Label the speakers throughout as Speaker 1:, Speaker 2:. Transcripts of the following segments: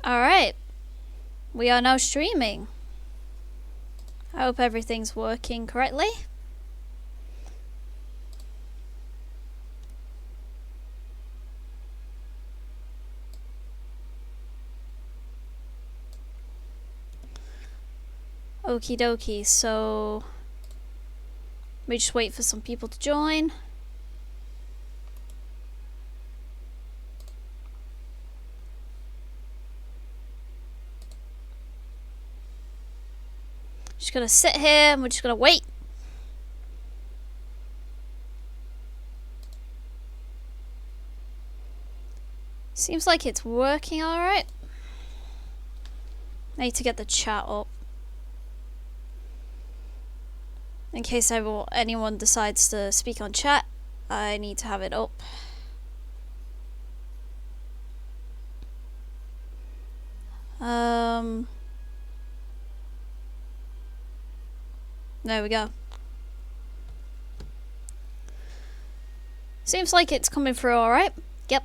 Speaker 1: Alright, we are now streaming. I hope everything's working correctly. Okie dokie, so we just wait for some people to join. Just gonna sit here and we're just gonna wait. Seems like it's working alright. Need to get the chat up. In case anyone decides to speak on chat, I need to have it up. There we go. Seems like it's coming through alright. Yep.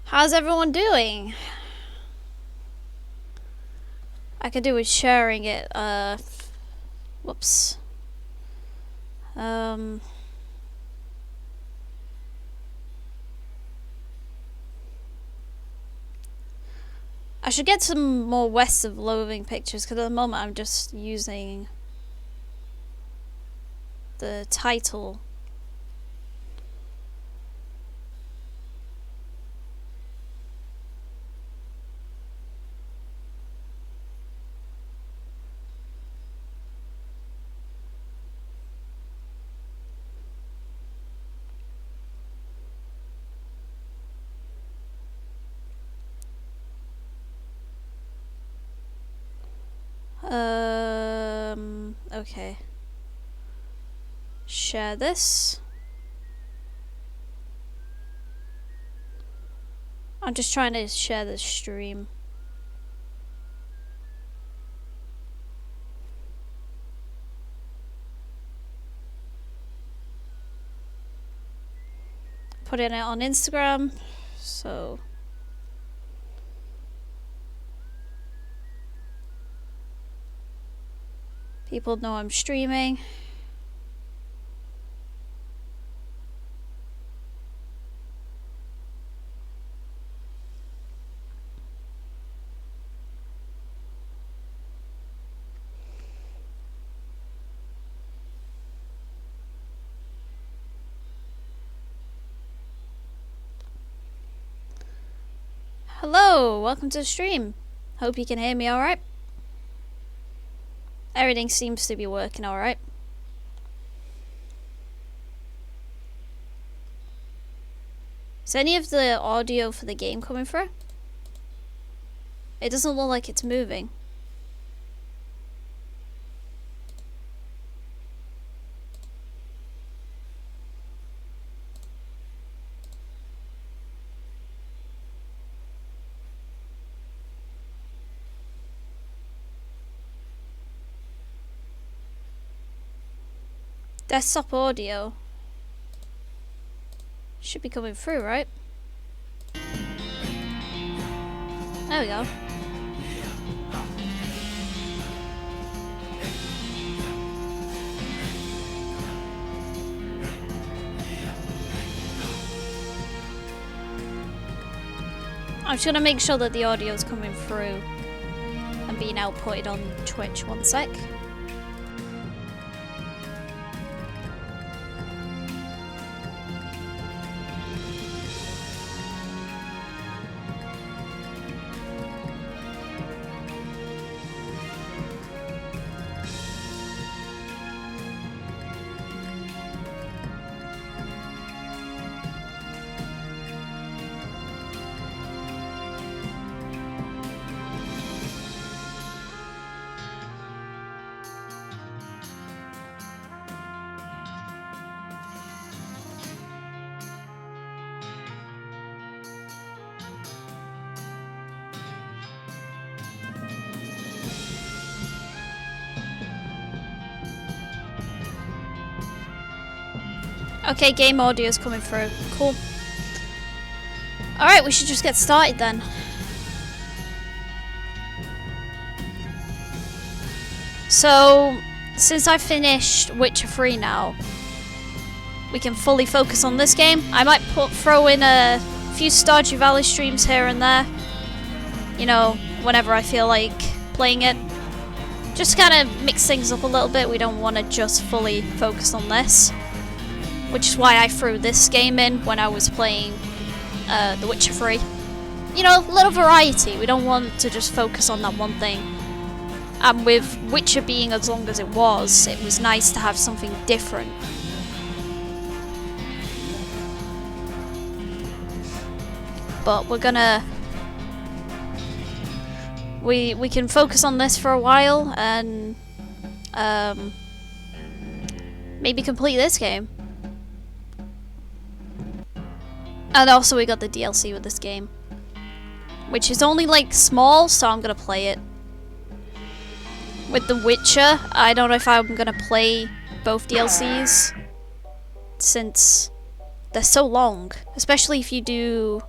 Speaker 1: How's everyone doing? I could do with sharing it. Whoops. I should get some more West of Loathing pictures, because at the moment I'm just using the title. Okay. Share this. I'm just trying to share the stream. Putting it on Instagram, so people know I'm streaming. Hello, welcome to the stream. Hope you can hear me alright. Everything seems to be working alright. Is any of the audio for the game coming through? It doesn't look like it's moving. Desktop audio should be coming through, right? There we go. I'm just gonna make sure that the audio is coming through and being outputted on Twitch. One sec. Okay, game audio is coming through. Cool. Alright, we should just get started then. So, since I've finished Witcher 3 now, we can fully focus on this game. I might throw in a few Stardew Valley streams here and there. You know, whenever I feel like playing it. Just kind of mix things up a little bit. We don't want to just fully focus on this. Which is why I threw this game in when I was playing The Witcher 3. You know, a little variety. We don't want to just focus on that one thing. And with Witcher being as long as it was nice to have something different. But we're gonna... We can focus on this for a while and maybe complete this game. And also we got the DLC with this game, which is only like small, so I'm gonna play it. With The Witcher, I don't know if I'm gonna play both DLCs since they're so long, especially if you do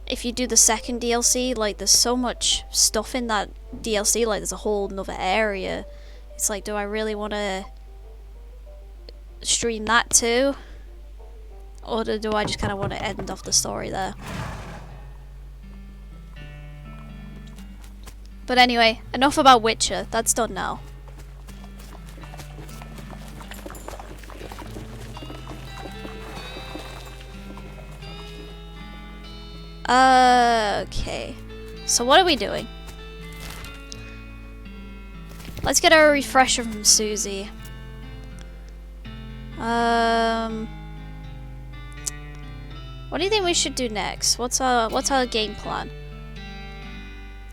Speaker 1: the second DLC. Like, there's so much stuff in that DLC, like there's a whole nother area. It's like, do I really want to stream that too? Or do I just kind of want to end off the story there? But anyway, enough about Witcher. That's done now. Okay. So what are we doing? Let's get a refresher from Susie. What do you think we should do next? What's our game plan?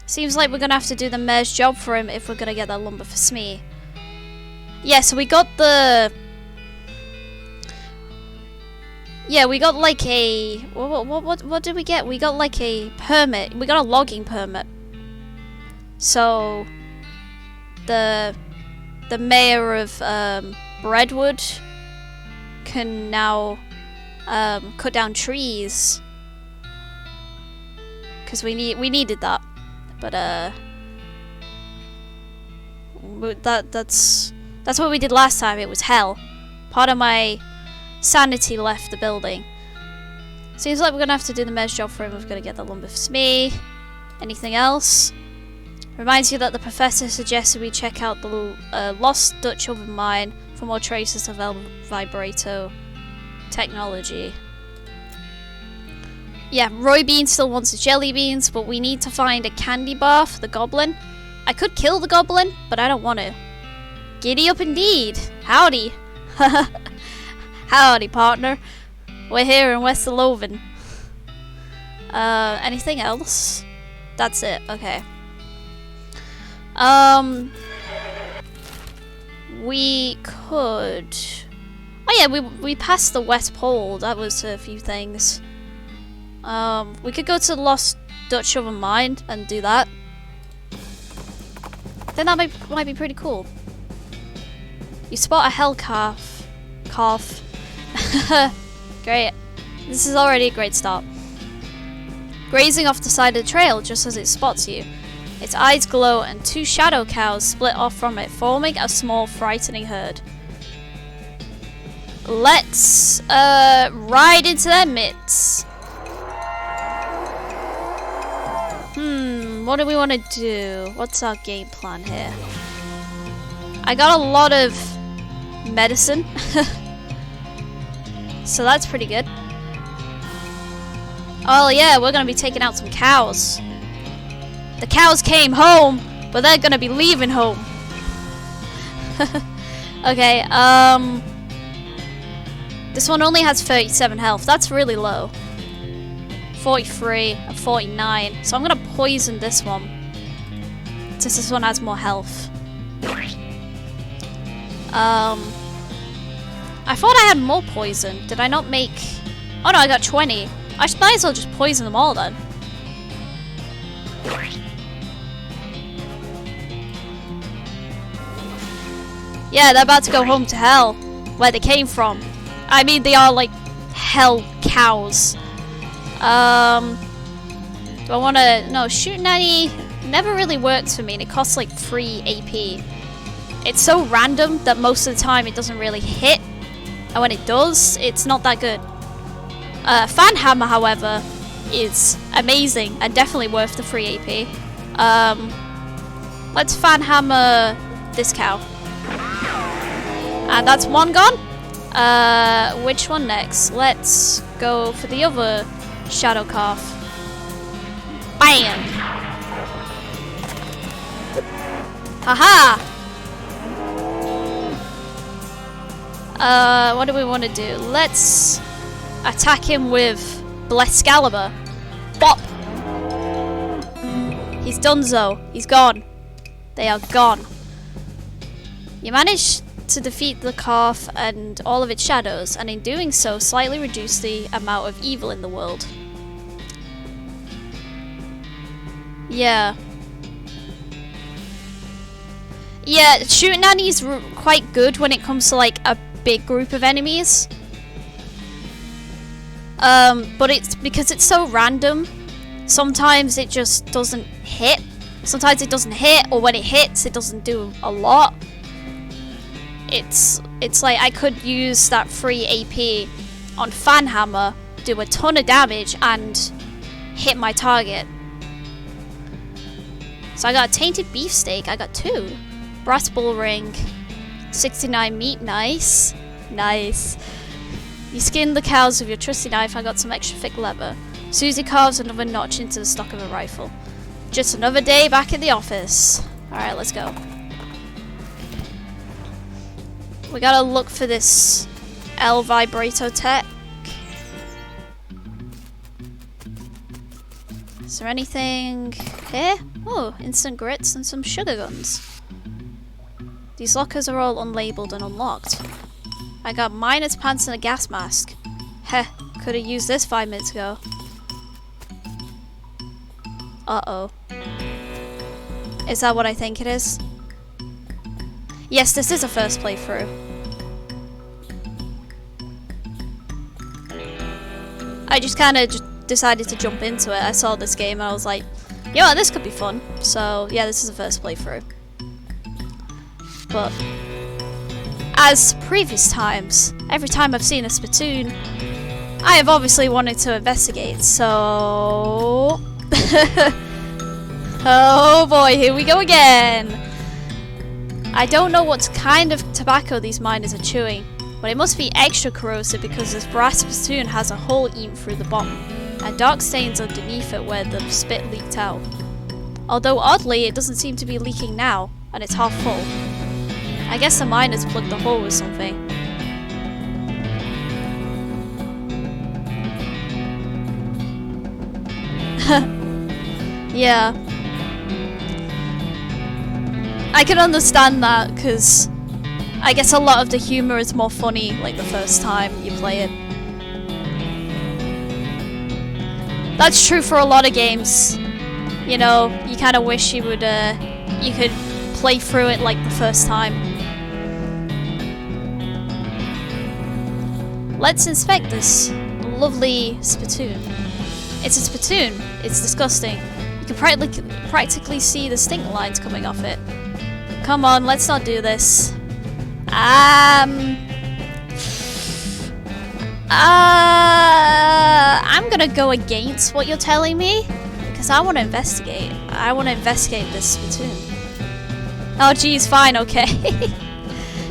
Speaker 1: Seems like we're gonna have to do the mayor's job for him if we're gonna get that lumber for Smee. Yeah, so we got the... Yeah, we got like a... What did we get? We got like a permit. We got a logging permit. So... The mayor of Redwood can now cut down trees. Because we needed that. But that's what we did last time. It was hell. Part of my sanity left the building. Seems like we're gonna have to do the mayor's job for him. We've got to get the lumber for Smee. Anything else? Reminds you that the professor suggested we check out the lost Dutch oven mine for more traces of El Vibrato technology. Yeah, Roy Bean still wants the jelly beans, but we need to find a candy bar for the goblin. I could kill the goblin, but I don't want to. Giddy up indeed. Howdy. Howdy, partner. We're here in West Loathing. Anything else? That's it. Okay. We could... Oh yeah, we passed the West Pole. That was a few things. We could go to the Lost Dutch Oven Mine and do that. Then that might be pretty cool. You spot a hell calf. Great. This is already a great start. Grazing off the side of the trail just as it spots you. Its eyes glow and two shadow cows split off from it, forming a small, frightening herd. Let's ride into their midst. What do we want to do? What's our game plan here? I got a lot of medicine. So that's pretty good. Oh yeah, we're gonna be taking out some cows. The cows came home, but they're gonna be leaving home. Okay, this one only has 37 health. That's really low. 43 and 49. So I'm gonna poison this one, since this one has more health. I thought I had more poison. Did I not make... Oh no, I got 20. I might as well just poison them all then. Yeah, they're about to go home to hell, where they came from. I mean, they are like hell cows. Do I want to... No, Shoot Nanny never really works for me, and it costs like 3 AP. It's so random that most of the time it doesn't really hit, and when it does, it's not that good. Fan Hammer, however, is amazing and definitely worth the 3 AP. Let's Fan Hammer this cow. And that's one gone. Which one next? Let's go for the other Shadow Calf. Bam! Haha! What do we want to do? Let's attack him with Blescalibur. Bop! He's donezo. He's gone. They are gone. You managed to defeat the calf and all of its shadows, and in doing so, slightly reduce the amount of evil in the world. Yeah. Yeah, Shoot Nanny's quite good when it comes to like a big group of enemies. But it's because it's so random. Sometimes it just doesn't hit. Sometimes it doesn't hit, or when it hits, it doesn't do a lot. It's like I could use that 3 AP on Fan Hammer, do a ton of damage, and hit my target. So I got a Tainted Beefsteak, I got 2. Brass Bull Ring, 69 meat, nice. Nice. You skinned the cows with your trusty knife, I got some extra thick leather. Susie carves another notch into the stock of a rifle. Just another day back at the office. Alright, let's go. We gotta look for this L Vibrato tech. Is there anything here? Oh, instant grits and some sugar guns. These lockers are all unlabeled and unlocked. I got miner's pants and a gas mask. Heh, could have used this 5 minutes ago. Uh-oh. Is that what I think it is? Yes, this is a first playthrough. I just kind of decided to jump into it. I saw this game and I was like, you know what, this could be fun. So, yeah, this is a first playthrough. But, as previous times, every time I've seen a Splatoon, I have obviously wanted to investigate, so... Oh boy, here we go again! I don't know what kind of tobacco these miners are chewing, but it must be extra corrosive because this brass Splatoon has a hole eaten through the bottom, and dark stains underneath it where the spit leaked out. Although oddly, it doesn't seem to be leaking now, and it's half full. I guess the miners plugged the hole with something. Yeah. I can understand that, because I guess a lot of the humor is more funny, like, the first time you play it. That's true for a lot of games. You know, you kind of wish you would, you could play through it, like, the first time. Let's inspect this lovely Splatoon. It's a Splatoon. It's disgusting. You can practically see the stink lines coming off it. Come on, let's not do this. I'm gonna go against what you're telling me, because I want to investigate. I want to investigate this Splatoon. Oh geez, fine, okay.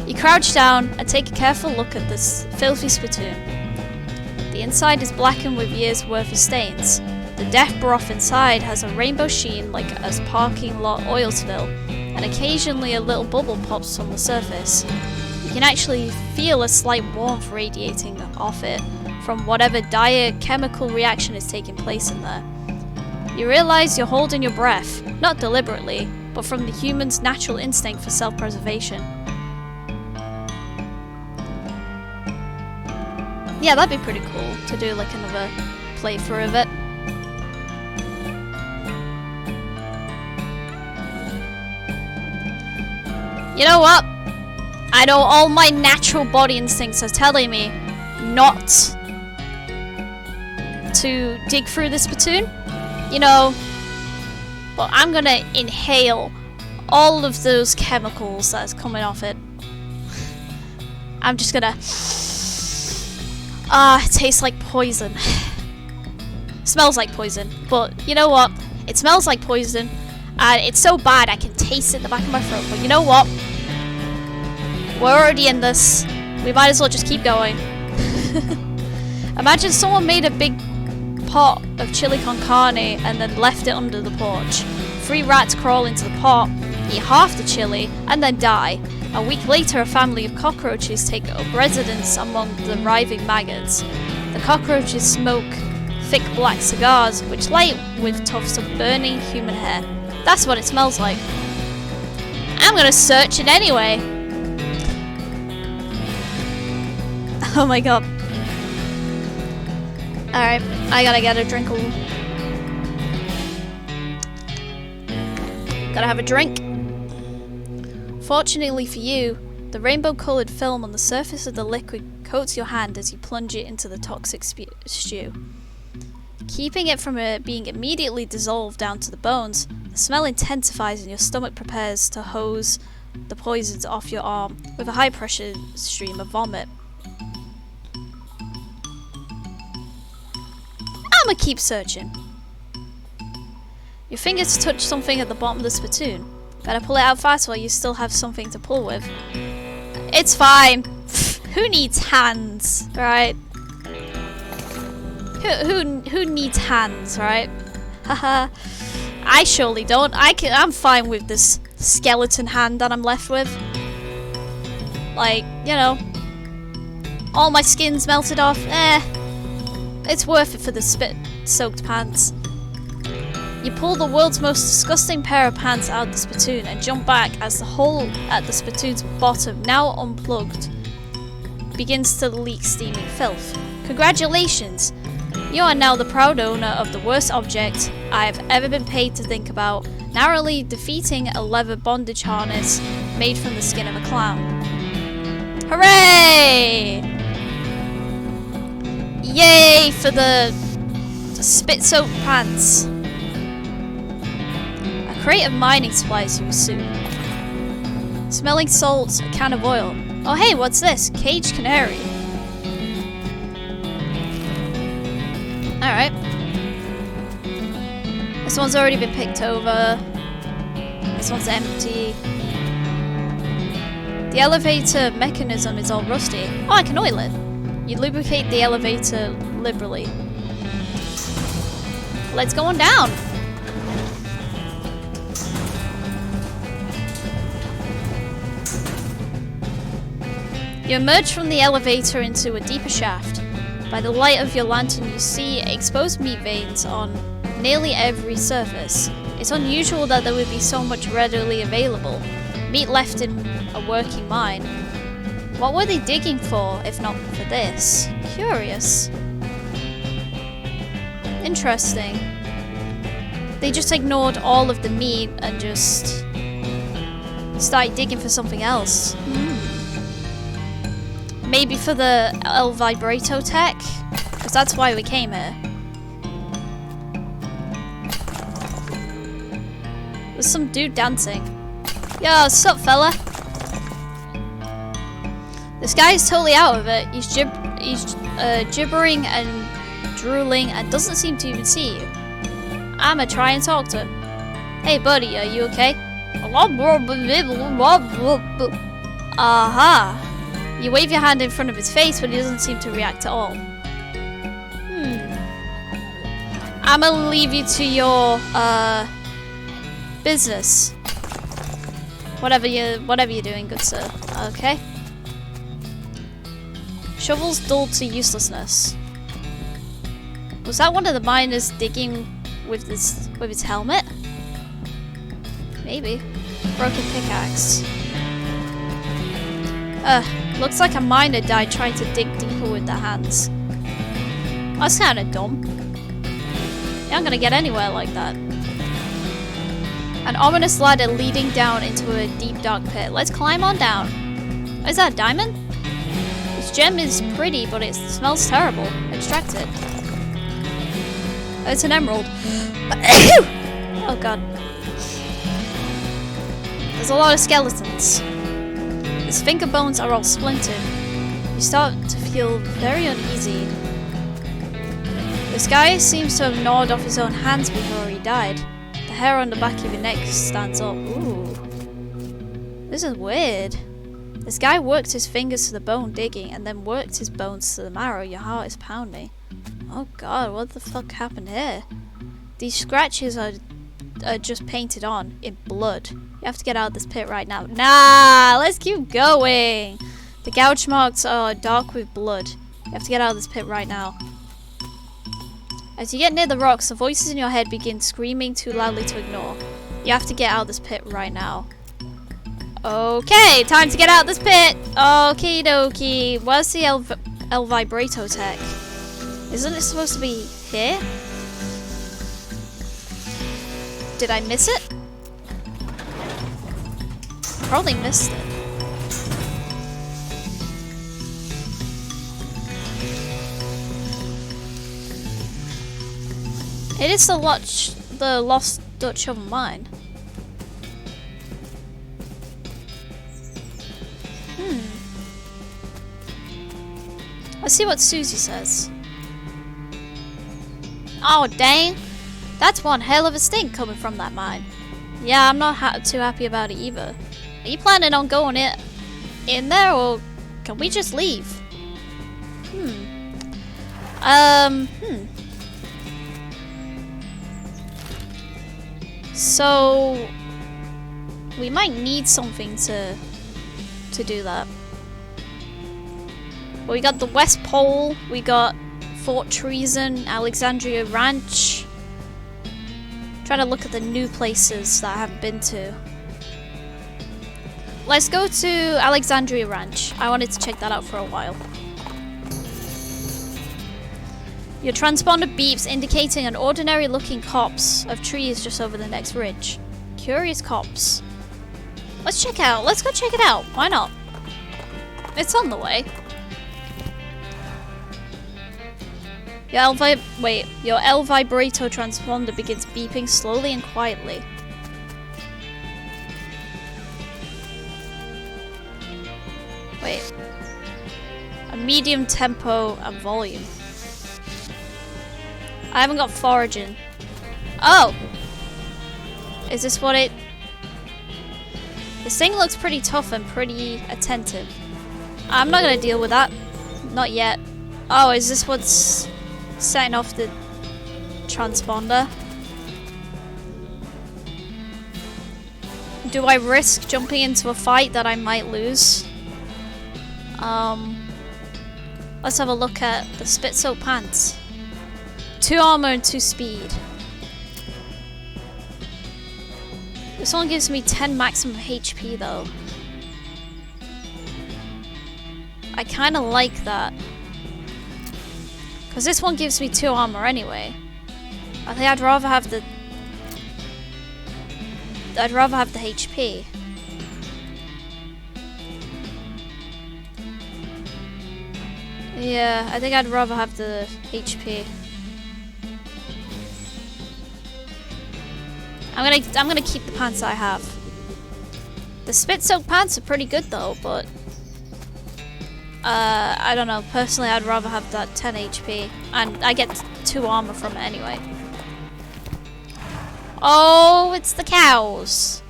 Speaker 1: You crouch down and take a careful look at this filthy Splatoon. The inside is blackened with years worth of stains. The death broth inside has a rainbow sheen like a parking lot oil spill, and occasionally a little bubble pops from the surface. You can actually feel a slight warmth radiating off it from whatever dire chemical reaction is taking place in there. You realize you're holding your breath, not deliberately, but from the human's natural instinct for self-preservation. Yeah, that'd be pretty cool to do like another playthrough of it. You know what? I know all my natural body instincts are telling me not to dig through this spittoon, you know, but I'm gonna inhale all of those chemicals that's coming off it. I'm just gonna... it tastes like poison. Smells like poison, but you know what? It smells like poison, and it's so bad I can taste it in the back of my throat. But you know what? We're already in this. We might as well just keep going. Imagine someone made a big pot of chili con carne and then left it under the porch. 3 rats crawl into the pot, eat half the chili, and then die. A week later, a family of cockroaches take up residence among the writhing maggots. The cockroaches smoke thick black cigars, which light with tufts of burning human hair. That's what it smells like. I'm gonna search it anyway. Oh my god. Alright, I gotta get a drink. Gotta have a drink. Fortunately for you, the rainbow-coloured film on the surface of the liquid coats your hand as you plunge it into the toxic stew. Keeping it from being immediately dissolved down to the bones, the smell intensifies and your stomach prepares to hose the poisons off your arm with a high-pressure stream of vomit. I'ma keep searching. Your fingers touch something at the bottom of the spittoon. Better pull it out fast while you still have something to pull with. It's fine. Who needs hands, right? Who needs hands, right? Haha. I surely don't. I'm fine with this skeleton hand that I'm left with. Like, you know, all my skin's melted off. It's worth it for the spit-soaked pants. You pull the world's most disgusting pair of pants out of the spittoon and jump back as the hole at the spittoon's bottom, now unplugged, begins to leak steaming filth. Congratulations! You are now the proud owner of the worst object I have ever been paid to think about, narrowly defeating a leather bondage harness made from the skin of a clown. Hooray! Yay for the spit-soaked pants. A crate of mining supplies you assume. Smelling salts, a can of oil. Oh hey, what's this? Caged canary. Alright. This one's already been picked over. This one's empty. The elevator mechanism is all rusty. Oh, I can oil it. You lubricate the elevator liberally. Let's go on down. You emerge from the elevator into a deeper shaft. By the light of your lantern, you see exposed meat veins on nearly every surface. It's unusual that there would be so much readily available. Meat left in a working mine. What were they digging for, if not for this? Curious. Interesting. They just ignored all of the meat and just started digging for something else. Maybe for the El Vibrato tech? Because that's why we came here. There's some dude dancing. Yo, what's up, fella? This guy is totally out of it. He's gibbering and drooling and doesn't seem to even see you. I'ma try and talk to him. Hey buddy, are you okay? Aha! You wave your hand in front of his face, but he doesn't seem to react at all. I'ma leave you to your business. Whatever you're doing, good sir. Okay. Shovels dulled to uselessness. Was that one of the miners digging with his helmet? Maybe. Broken pickaxe. Looks like a miner died trying to dig deeper with their hands. That's kind of dumb. You're not gonna get anywhere like that. An ominous ladder leading down into a deep dark pit. Let's climb on down. Is that a diamond? It's gem is pretty, but it smells terrible. Extract it. It's an emerald. Oh god. There's a lot of skeletons. His finger bones are all splintered. You start to feel very uneasy. This guy seems to have gnawed off his own hands before he died. The hair on the back of your neck stands up. Ooh. This is weird. This guy worked his fingers to the bone digging and then worked his bones to the marrow. Your heart is pounding. Oh god, what the fuck happened here? These scratches are just painted on in blood. You have to get out of this pit right now. Nah, let's keep going. The gouge marks are dark with blood. You have to get out of this pit right now. As you get near the rocks, the voices in your head begin screaming too loudly to ignore. You have to get out of this pit right now. Okay, time to get out of this pit. Okie dokie. Where's the El Vibrato tech? Isn't it supposed to be here? Did I miss it? Probably missed it. It is the lost Dutch oven mine. Let's see what Susie says. Oh dang, that's one hell of a stink coming from that mine. Yeah, I'm not too happy about it either. Are you planning on going in there, or can we just leave? So we might need something to do that. But we got the West Pole, we got Fort Treason, Alexandria Ranch. Trying to look at the new places that I haven't been to. Let's go to Alexandria Ranch. I wanted to check that out for a while. Your transponder beeps, indicating an ordinary looking copse of trees just over the next ridge. Curious copse. Let's go check it out. Why not? It's on the way. Your El Vibrato transponder begins beeping slowly and quietly. Wait. A medium tempo and volume. I haven't got foraging. Oh! Is this what it... This thing looks pretty tough and pretty attentive. I'm not gonna deal with that. Not yet. Oh, is this what's setting off the transponder? Do I risk jumping into a fight that I might lose? Let's have a look at the Spit Soak Pants. 2 armor and 2 speed. This one gives me 10 maximum HP though. I kinda like that. Because this one gives me 2 armor anyway. I think I'd rather have the HP. Yeah, I think I'd rather have the HP. I'm gonna keep the pants I have. The Spit Soak pants are pretty good though, but I don't know. Personally, I'd rather have that 10 HP, and I get 2 armor from it anyway. Oh, it's the cows.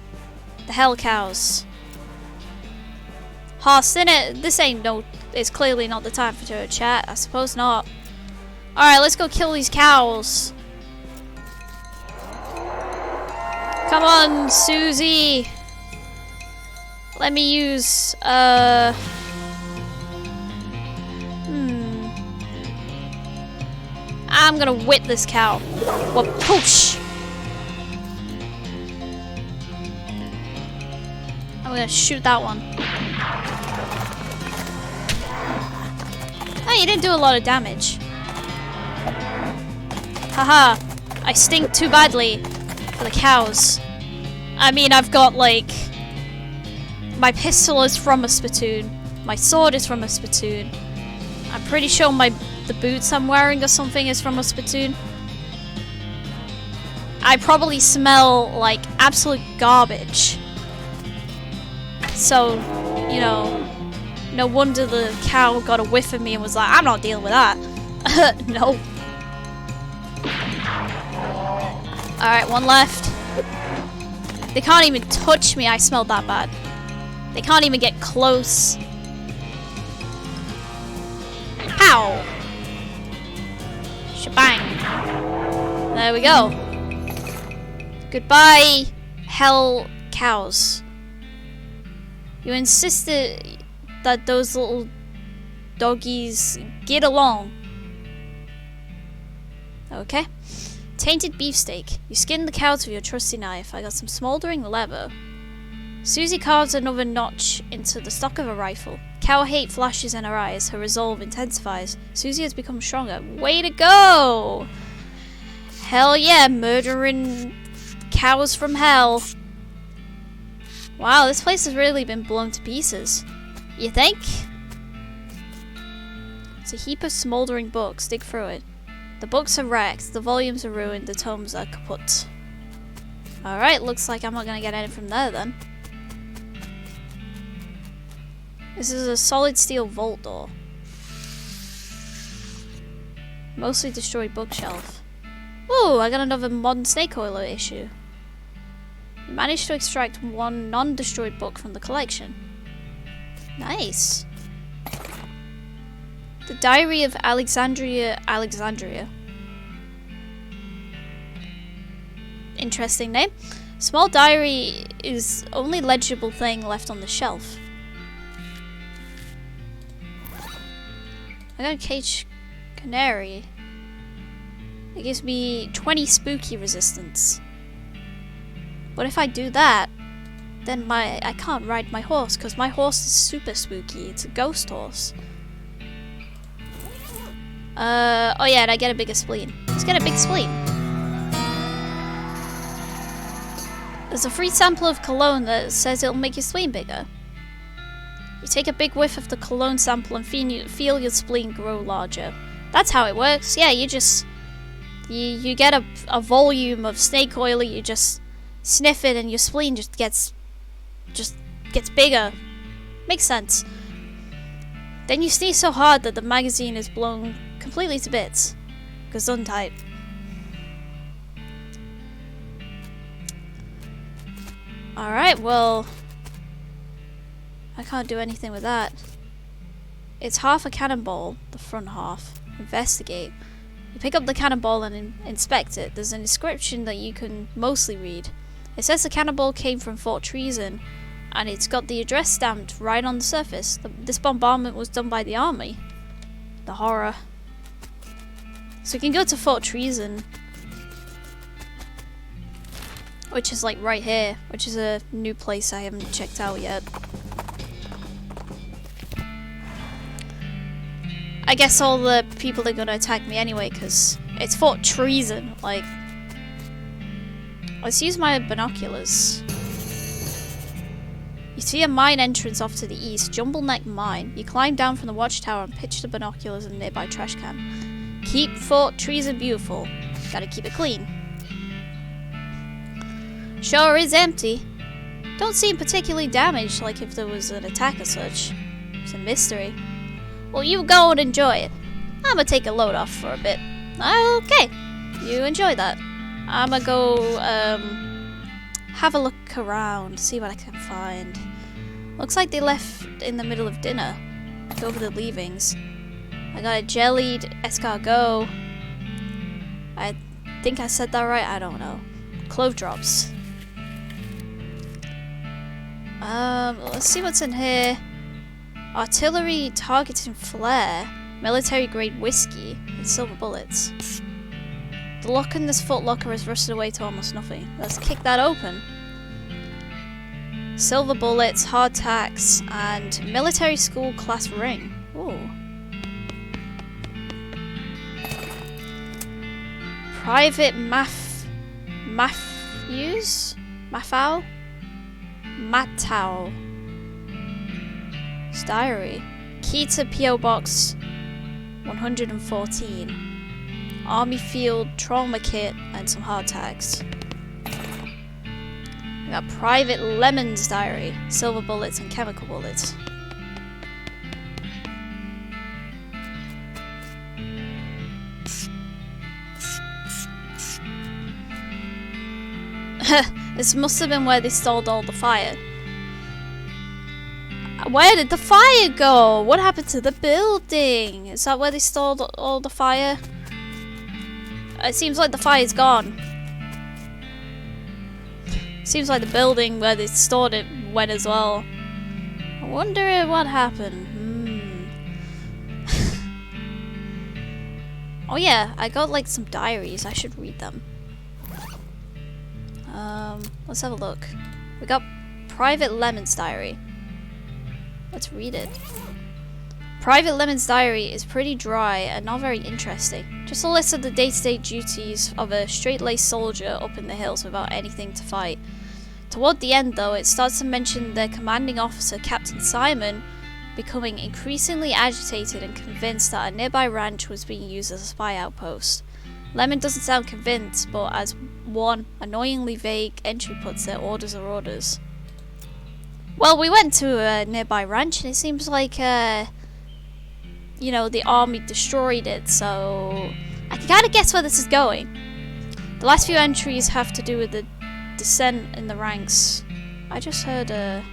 Speaker 1: The hell cows. Hoss, this ain't no. It's clearly not the time for a chat. I suppose not. All right, let's go kill these cows. Come on, Susie. Let me use, I'm gonna whip this cow. Well, push. I'm gonna shoot that one. Oh, you didn't do a lot of damage. Haha, I stink too badly for the cows. I mean, I've got like... My pistol is from a spittoon. My sword is from a spittoon. I'm pretty sure the boots I'm wearing or something is from a spittoon. I probably smell like absolute garbage. So, you know, no wonder the cow got a whiff of me and was like, I'm not dealing with that. No. Alright, one left. They can't even touch me, I smelled that bad. They can't even get close. Pow! Shebang. There we go. Goodbye, hell cows. You insisted that those little doggies get along. Okay. Tainted beefsteak. You skinned the cows with your trusty knife. I got some smouldering leather. Susie carves another notch into the stock of a rifle. Cow hate flashes in her eyes. Her resolve intensifies. Susie has become stronger. Way to go! Hell yeah, murdering cows from hell. Wow, this place has really been blown to pieces. You think? It's a heap of smouldering books. Dig through it. The books are wrecked, the volumes are ruined, the tomes are kaput. Alright, looks like I'm not gonna get anything from there then. This is a solid steel vault door. Mostly destroyed bookshelf. Ooh, I got another modern snake oiler issue. You managed to extract one non-destroyed book from the collection. Nice. The Diary of Alexandria. Interesting name. Small diary is only legible thing left on the shelf. I got a cage canary. It gives me 20 spooky resistance. But if I do that, then I can't ride my horse because my horse is super spooky. It's a ghost horse. Oh yeah, and I get a bigger spleen. Let's get a big spleen. There's a free sample of cologne that says it'll make your spleen bigger. You take a big whiff of the cologne sample and feel your spleen grow larger. That's how it works. Yeah, you just... You get a volume of snake oil, you just sniff it and your spleen just gets bigger. Makes sense. Then you sneeze so hard that the magazine is blown completely to bits. Gesundheit. Alright, well... I can't do anything with that. It's half a cannonball, the front half. Investigate. You pick up the cannonball and inspect it. There's an inscription that you can mostly read. It says the cannonball came from Fort Treason, and it's got the address stamped right on the surface. This bombardment was done by the army. The horror. So we can go to Fort Treason, which is like right here, which is a new place I haven't checked out yet. I guess all the people are gonna attack me anyway, because it's Fort Treason. Like, let's use my binoculars. You see a mine entrance off to the east, Jumbleneck Mine. You climb down from the watchtower and pitch the binoculars in a nearby trash can. Keep Fort Treason beautiful. Gotta keep it clean. Sure is empty. Don't seem particularly damaged, like if there was an attack or such. It's a mystery. Well, you go and enjoy it. I'ma take a load off for a bit. Okay, you enjoy that. I'ma go, have a look around, see what I can find. Looks like they left in the middle of dinner. Go over the leavings. I got a jellied escargot. I think I said that right, I don't know. Clove drops. Let's see what's in here. Artillery targeting flare, military grade whiskey, and silver bullets. The lock in this foot locker is rusted away to almost nothing. Let's kick that open. Silver bullets, hardtacks, and military school class ring. Ooh. Private Matthews? Mathau? Diary. Key to P.O. Box 114. Army field, trauma kit, and some hard tags. We got Private Lemon's diary, silver bullets and chemical bullets. This must have been where they stole all the fire. Where did the fire go? What happened to the building? Is that where they stole all the fire? It seems like the fire's gone. Seems like the building where they stored it went as well. I wonder what happened. Oh yeah, I got like some diaries. I should read them. Let's have a look. We got Private Lemon's diary. Let's read it. Private Lemon's diary is pretty dry and not very interesting. Just a list of the day-to-day duties of a straight-laced soldier up in the hills without anything to fight. Toward the end, though, it starts to mention their commanding officer, Captain Simon, becoming increasingly agitated and convinced that a nearby ranch was being used as a spy outpost. Lemon doesn't sound convinced, but as one annoyingly vague entry puts it, orders are orders. Well, we went to a nearby ranch and it seems like, you know, the army destroyed it, so I can kind of guess where this is going. The last few entries have to do with the descent in the ranks. I just heard a...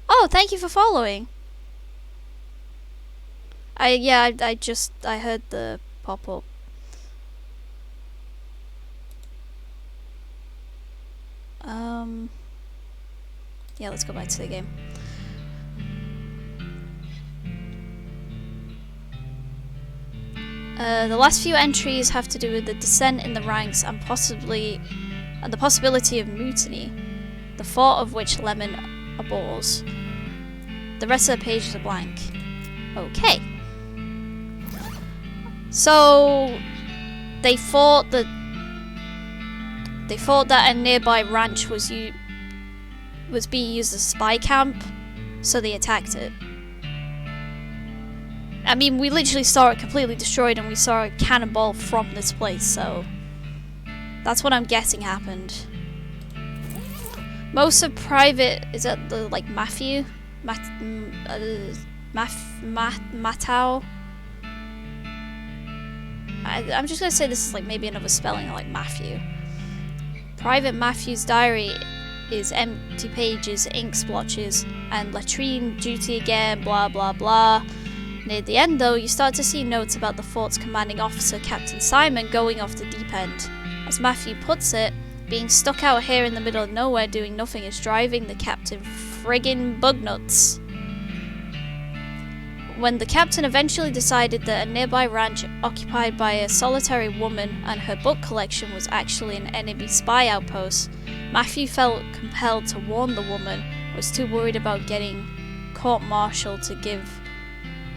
Speaker 1: Oh, thank you for following. I heard the pop-up. Yeah, let's go back to the game. The last few entries have to do with the descent in the ranks and the possibility of mutiny, the thought of which Lemon abhors. The rest of the pages are blank. Okay. So they thought that a nearby ranch was being used as a spy camp, so they attacked it. I mean, we literally saw it completely destroyed and we saw a cannonball from this place, so that's what I'm guessing happened. Most of Private, is that the, like, Matthew? Matau? I'm just gonna say this is like maybe another spelling like Matthew. Private Matthew's diary is empty pages, ink splotches, and latrine duty again, blah blah blah. Near the end though, you start to see notes about the fort's commanding officer, Captain Simon, going off the deep end. As Matthew puts it, being stuck out here in the middle of nowhere doing nothing is driving the captain friggin' bug nuts. When the captain eventually decided that a nearby ranch occupied by a solitary woman and her book collection was actually an enemy spy outpost, Matthew felt compelled to warn the woman, was too worried about getting court-martialed to give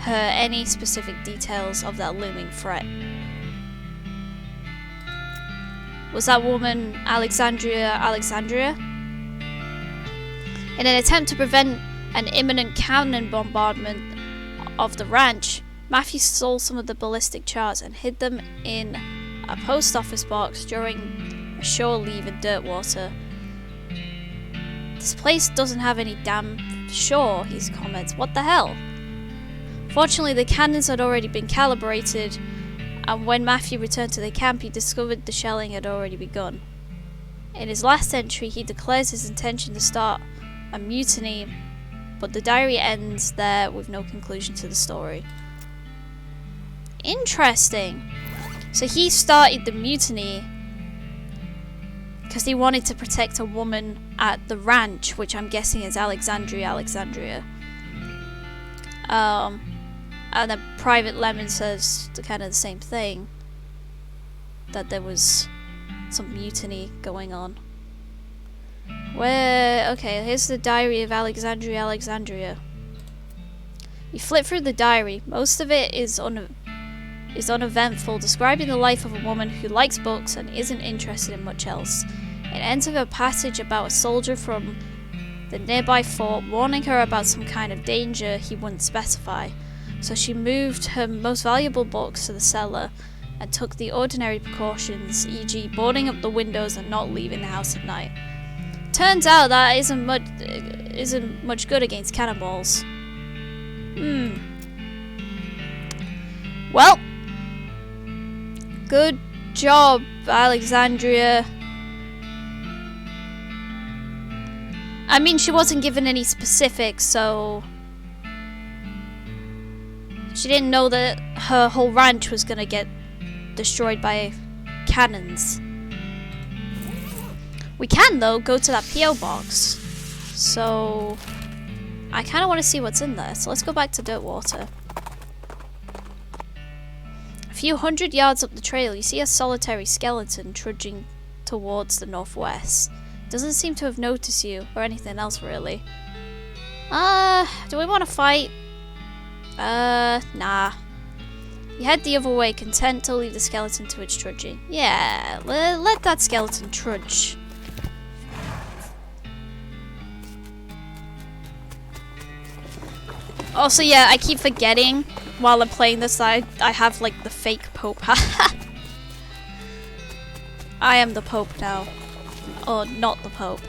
Speaker 1: her any specific details of that looming threat. Was that woman Alexandria? In an attempt to prevent an imminent cannon bombardment of the ranch, Matthew stole some of the ballistic charts and hid them in a post office box during a shore leave in Dirtwater. This place doesn't have any damn shore, he comments. What the hell? Fortunately, the cannons had already been calibrated, and when Matthew returned to the camp, he discovered the shelling had already begun. In his last entry, he declares his intention to start a mutiny, but the diary ends there with no conclusion to the story. Interesting. So he started the mutiny because he wanted to protect a woman at the ranch, which I'm guessing is Alexandria. And then Private Lemon says kind of the same thing, that there was some mutiny going on. Okay, here's the diary of Alexandria. You flip through the diary. Most of it is uneventful, describing the life of a woman who likes books and isn't interested in much else. It ends with a passage about a soldier from the nearby fort, warning her about some kind of danger he wouldn't specify. So she moved her most valuable books to the cellar and took the ordinary precautions, e.g. boarding up the windows and not leaving the house at night. Turns out that isn't much good against cannonballs. Well, good job, Alexandria. I mean, she wasn't given any specifics, so she didn't know that her whole ranch was gonna get destroyed by cannons. We can, though, go to that P.O. box. So I kind of want to see what's in there. So let's go back to Dirtwater. A few hundred yards up the trail, you see a solitary skeleton trudging towards the northwest. Doesn't seem to have noticed you or anything else, really. Do we want to fight? Nah. You head the other way, content to leave the skeleton to its trudging. Yeah, let that skeleton trudge. Also, yeah, I keep forgetting while I'm playing this that I have, like, the fake Pope. I am the Pope now. Or not the Pope.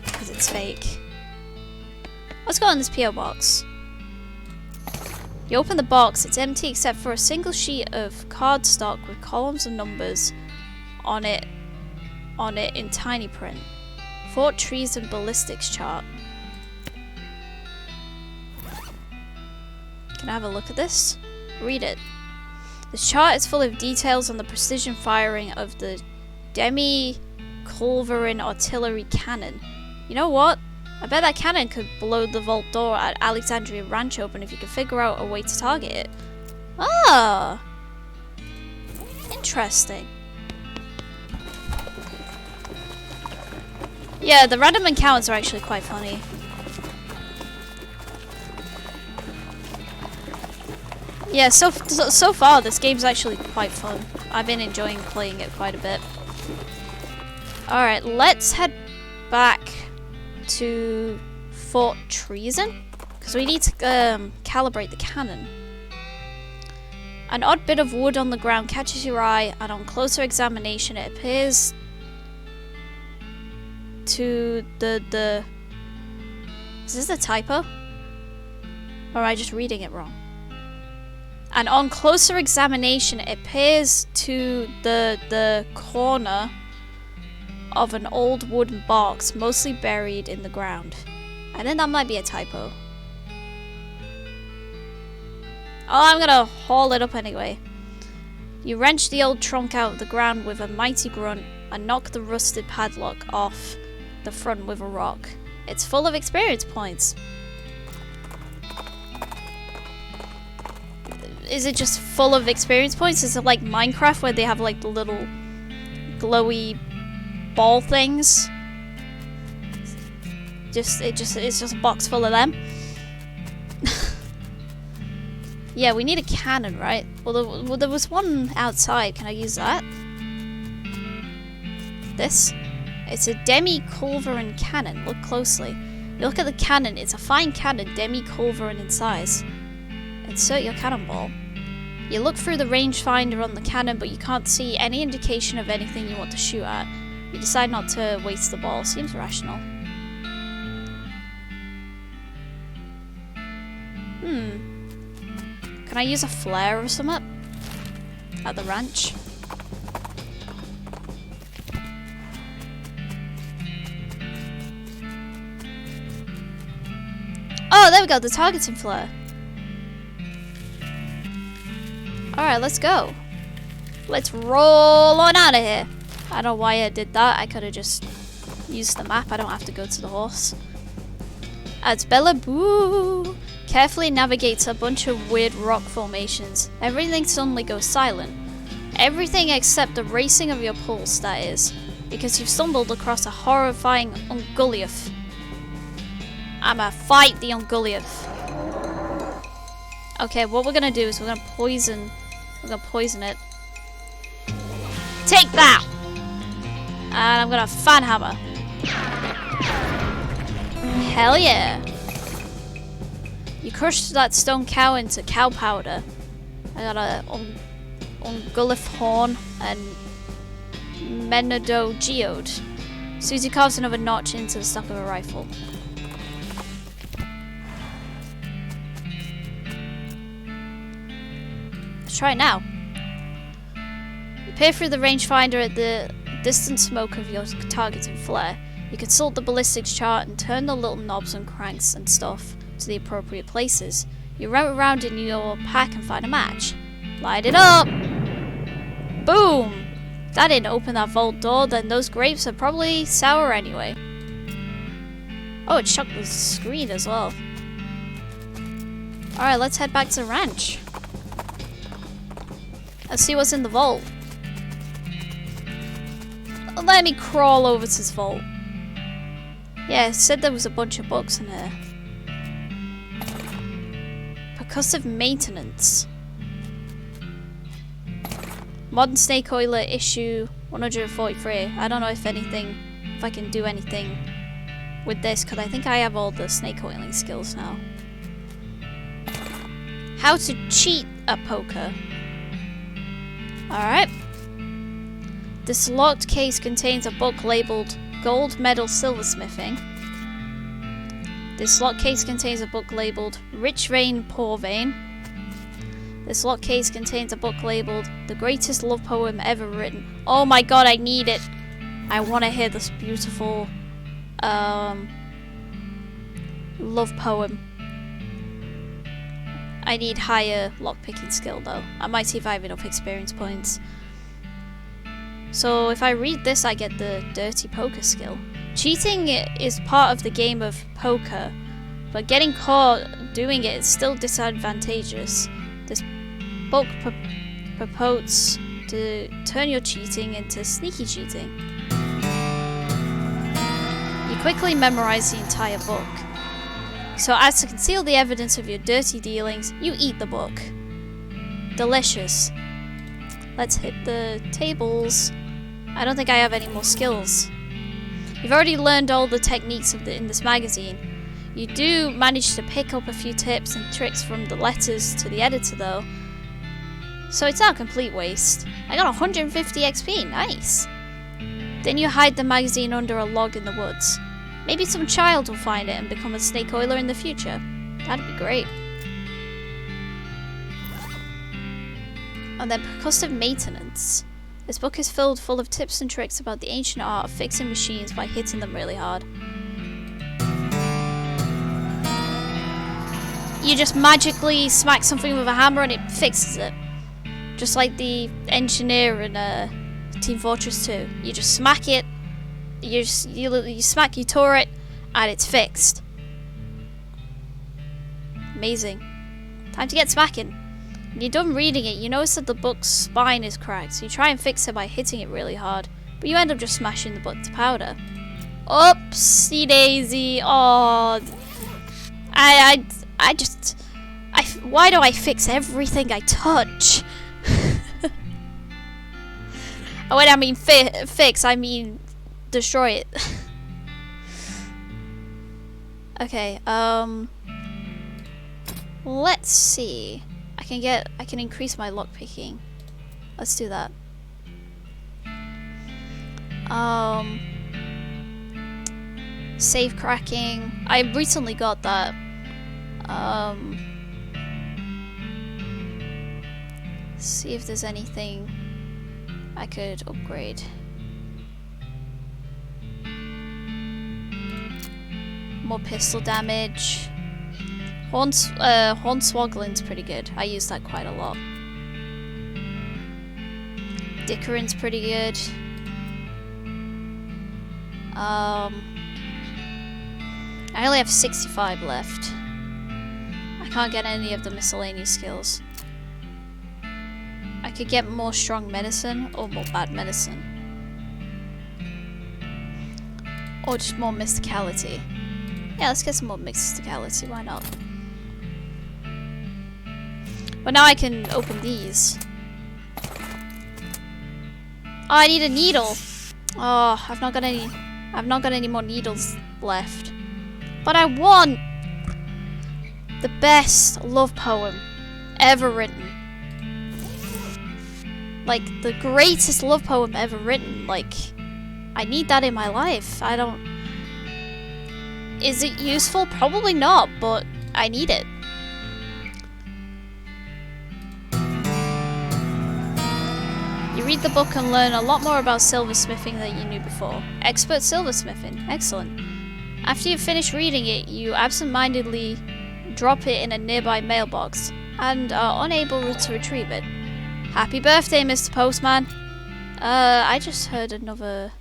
Speaker 1: Because it's fake. Let's go in this P.O. box. You open the box, it's empty except for a single sheet of cardstock with columns and numbers on it in tiny print. Fort trees and ballistics chart. Can I have a look at this? Read it. This chart is full of details on the precision firing of the demi-culverin artillery cannon. You know what? I bet that cannon could blow the vault door at Alexandria Ranch open if you could figure out a way to target it. Ah! Interesting. Yeah, the random encounters are actually quite funny. Yeah, so far this game's actually quite fun. I've been enjoying playing it quite a bit. Alright, let's head back to Fort Treason, because we need to calibrate the cannon. An odd bit of wood on the ground catches your eye, and on closer examination it appears to the... Is this a typo? Or am I just reading it wrong? And on closer examination it appears to the corner of an old wooden box, mostly buried in the ground. I think that might be a typo. Oh, I'm gonna haul it up anyway. You wrench the old trunk out of the ground with a mighty grunt and knock the rusted padlock off the front with a rock. It's full of experience points. Is it just full of experience points? Is it like Minecraft where they have like the little glowy ball things? It's just a box full of them. Yeah, we need a cannon, right? Well, there was one outside. Can I use that? This? It's a demi-culverin cannon. Look closely. You look at the cannon. It's a fine cannon, demi-culverin in size. Insert your cannonball. You look through the rangefinder on the cannon, but you can't see any indication of anything you want to shoot at. You decide not to waste the ball. Seems rational. Can I use a flare or something? At the ranch? Oh, there we go. The targeting flare. Alright, let's go. Let's roll on out of here. I don't know why I did that. I could have just used the map. I don't have to go to the horse. As Bella Boo carefully navigates a bunch of weird rock formations, everything suddenly goes silent. Everything except the racing of your pulse, that is. Because you've stumbled across a horrifying Ungoliath. I'ma fight the Ungoliath. Okay, what we're gonna do is we're gonna poison it. Take that! And I'm gonna fan hammer. Hell yeah! You crushed that stone cow into cow powder. I got a Ungulif horn and Menado geode. Susie carves another notch into the stock of a rifle. Let's try it now. You peer through the rangefinder at the distant smoke of your targeting flare. You consult the ballistics chart and turn the little knobs and cranks and stuff to the appropriate places. You run around in your pack and find a match. Light it up! Boom! If that didn't open that vault door, then those grapes are probably sour anyway. Oh, it shocked the screen as well. Alright, let's head back to the ranch. Let's see what's in the vault. Let me crawl over to this vault. Yeah, it said there was a bunch of books in here. Percussive maintenance. Modern snake oiler issue 143. I don't know if I can do anything with this, because I think I have all the snake oiling skills now. How to cheat at poker. Alright. This locked case contains a book labeled Gold Medal Silversmithing. This locked case contains a book labeled Rich Vein, Poor Vein. This locked case contains a book labeled The Greatest Love Poem Ever Written. Oh my god, I need it. I want to hear this beautiful love poem. I need higher lockpicking skill though. I might see if I have enough experience points. So if I read this, I get the dirty poker skill. Cheating is part of the game of poker, but getting caught doing it is still disadvantageous. This book purports to turn your cheating into sneaky cheating. You quickly memorize the entire book. So as to conceal the evidence of your dirty dealings, you eat the book. Delicious. Let's hit the tables. I don't think I have any more skills. You've already learned all the techniques in this magazine. You do manage to pick up a few tips and tricks from the letters to the editor though. So it's not a complete waste. I got 150 XP, nice. Then you hide the magazine under a log in the woods. Maybe some child will find it and become a snake oiler in the future. That'd be great. And then percussive maintenance. This book is filled full of tips and tricks about the ancient art of fixing machines by hitting them really hard. You just magically smack something with a hammer and it fixes it. Just like the engineer in Team Fortress 2. You just smack it, you smack your turret, and it's fixed. Amazing. Time to get smacking. When you're done reading it, you notice that the book's spine is cracked, so you try and fix it by hitting it really hard, but you end up just smashing the book to powder. Oopsie daisy. Oh, why do I fix everything I touch? When I mean fix, I mean destroy it. Okay, let's see. I can increase my lockpicking. Let's do that. Safe cracking. I recently got that. See if there's anything I could upgrade. More pistol damage. Hornswoggling's pretty good. I use that quite a lot. Dickering's pretty good. I only have 65 left. I can't get any of the miscellaneous skills. I could get more strong medicine or more bad medicine. Or just more mysticality. Yeah, let's get some more mysticality, why not? But now I can open these. Oh, I need a needle. Oh, I've not got any more needles left. But I want the best love poem ever written. Like, the greatest love poem ever written. Like, I need that in my life. I don't... Is it useful? Probably not, but I need it. You read the book and learn a lot more about silversmithing than you knew before. Expert silversmithing. Excellent. After you finish reading it, you absent-mindedly drop it in a nearby mailbox and are unable to retrieve it. Happy birthday, Mr. Postman. I just heard another...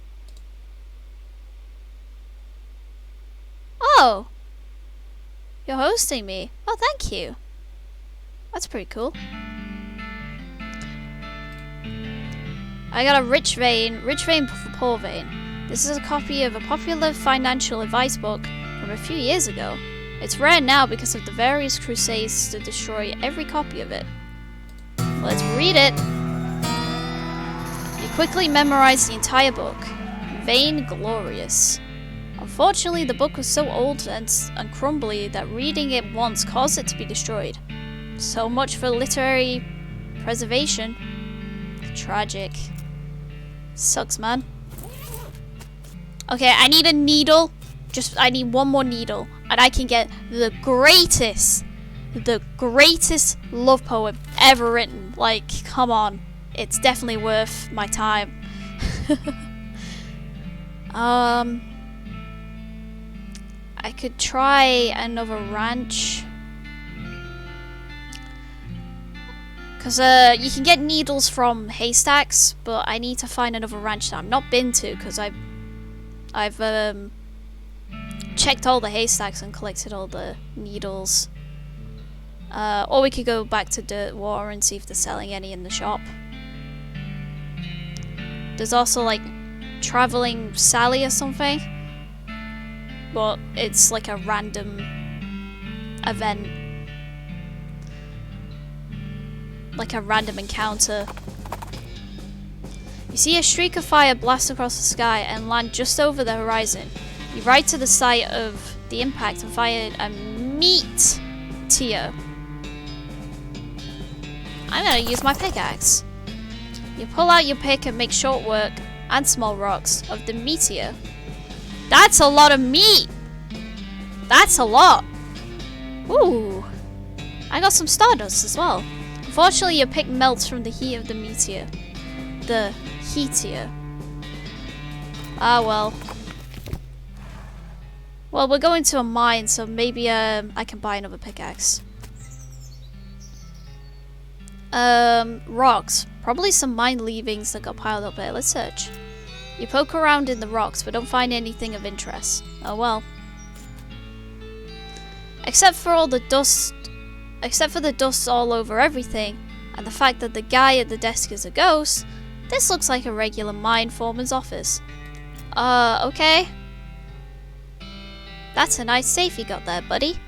Speaker 1: Oh! You're hosting me. Oh, thank you. That's pretty cool. I got a rich vein for poor vein. This is a copy of a popular financial advice book from a few years ago. It's rare now because of the various crusades to destroy every copy of it. Let's read it. You quickly memorize the entire book. Vain Glorious. Unfortunately, the book was so old and crumbly that reading it once caused it to be destroyed. So much for literary preservation. Tragic. Sucks, man. Okay, I need a needle. I need one more needle. And I can get the greatest love poem ever written. Like, come on. It's definitely worth my time. I could try another ranch. Because you can get needles from haystacks, but I need to find another ranch that I've not been to, because I've checked all the haystacks and collected all the needles. Or we could go back to Dirtwater and see if they're selling any in the shop. There's also like Traveling Sally or something, but it's like a random event. Like a random encounter. You see a streak of fire blast across the sky and land just over the horizon. You ride to the site of the impact and fire a meteor. I'm gonna use my pickaxe. You pull out your pick and make short work and small rocks of the meteor. That's a lot of meat! That's a lot! Ooh! I got some stardust as well. Unfortunately, your pick melts from the heat of the meteor. The heatier. Ah, well. Well, we're going to a mine, so maybe I can buy another pickaxe. Rocks. Probably some mine leavings that got piled up there. Let's search. You poke around in the rocks, but don't find anything of interest. Oh well. Except for the dust all over everything, and the fact that the guy at the desk is a ghost, this looks like a regular mine foreman's office. Okay. That's a nice safe you got there, buddy.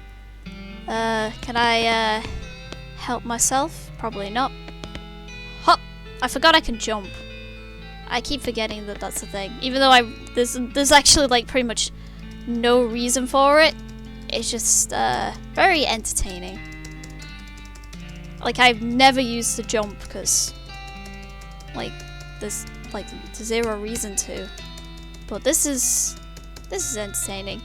Speaker 1: Can I, help myself? Probably not. Hop! I forgot I can jump. I keep forgetting that that's a thing. Even though there's actually, like, pretty much no reason for it. It's just, very entertaining. Like, I've never used the jump because, like, there's zero reason to. But this is entertaining.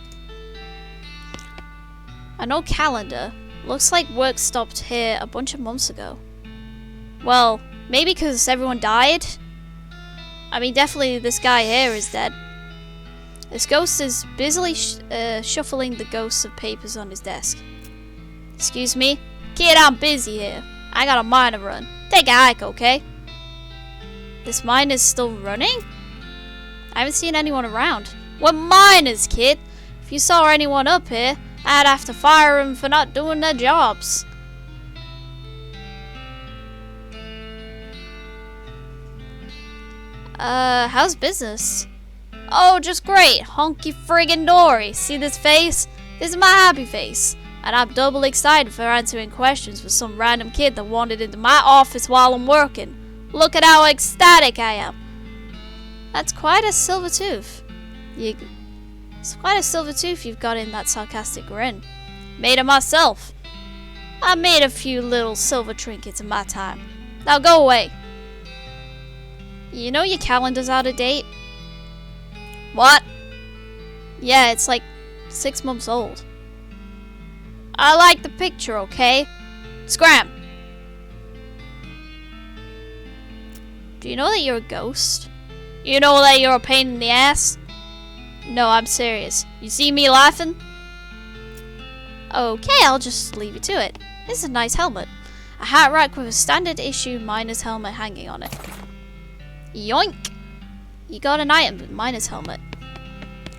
Speaker 1: An old calendar. Looks like work stopped here a bunch of months ago. Well, maybe because everyone died? I mean, definitely this guy here is dead. This ghost is busily shuffling the ghosts of papers on his desk. Excuse me? Kid, I'm busy here. I got a mine to run. Take a hike, okay? This mine is still running? I haven't seen anyone around. We're miners, kid. If you saw anyone up here, I'd have to fire them for not doing their jobs. How's business? Oh, just great. Honky friggin' dory. See this face? This is my happy face. And I'm double excited for answering questions for some random kid that wandered into my office while I'm working. Look at how ecstatic I am. That's quite a silver tooth. It's quite a silver tooth you've got in that sarcastic grin. Made it myself. I made a few little silver trinkets in my time. Now go away. You know your calendar's out of date? What? Yeah, it's like 6 months old. I like the picture, okay? Scram! Do you know that you're a ghost? You know that you're a pain in the ass? No, I'm serious. You see me laughing? Okay, I'll just leave you to it. This is a nice helmet. A hat rack with a standard issue miner's helmet hanging on it. Yoink! You got an item with miner's helmet.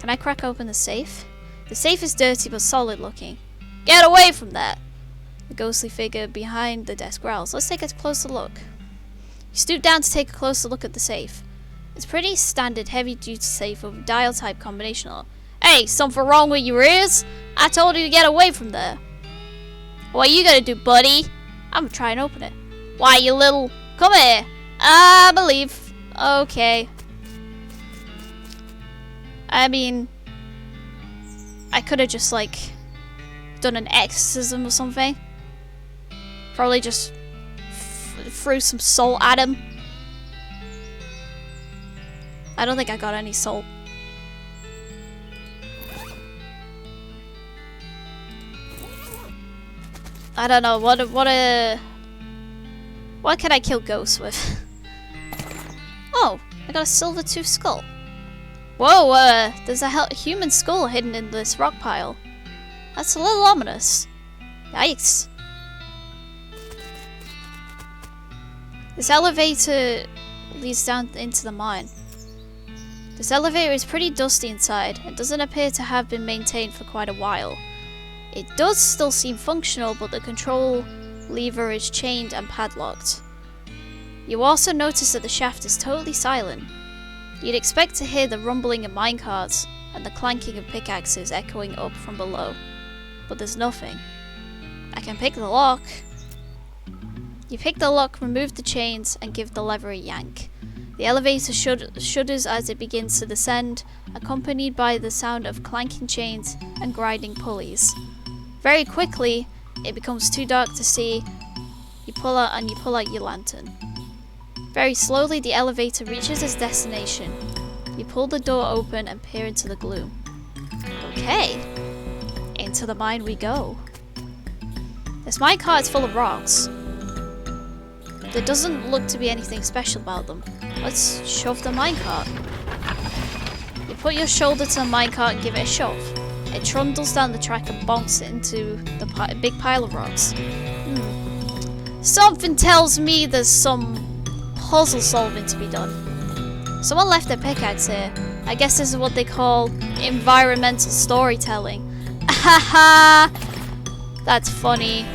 Speaker 1: Can I crack open the safe? The safe is dirty but solid looking. Get away from there! The ghostly figure behind the desk growls. Let's take a closer look. You stoop down to take a closer look at the safe. It's pretty standard heavy duty safe with a dial type combination on. Hey, something wrong with your ears? I told you to get away from there. What you gonna do, buddy? I'm gonna try and open it. Why, you little... Come here. I believe. Okay. I mean... I could have just, like... done an exorcism or something. Probably just... threw some salt at him. I don't think I got any salt. I don't know, what can I kill ghosts with? Oh, I got a silver tooth skull. Whoa, there's a human skull hidden in this rock pile. That's a little ominous. Yikes. This elevator leads down into the mine. This elevator is pretty dusty inside and doesn't appear to have been maintained for quite a while. It does still seem functional, but the control lever is chained and padlocked. You also notice that the shaft is totally silent. You'd expect to hear the rumbling of minecarts and the clanking of pickaxes echoing up from below, but there's nothing. I can pick the lock. You pick the lock, remove the chains, and give the lever a yank. The elevator shudders as it begins to descend, accompanied by the sound of clanking chains and grinding pulleys. Very quickly, it becomes too dark to see. You pull out your lantern. Very slowly, the elevator reaches its destination. You pull the door open and peer into the gloom. Okay, into the mine we go. This minecart is full of rocks. There doesn't look to be anything special about them. Let's shove the minecart. You put your shoulder to the minecart and give it a shove. It trundles down the track and bonks it into the big pile of rocks. Something tells me there's some puzzle solving to be done. Someone left their pickaxe here. I guess this is what they call environmental storytelling. Haha! That's funny.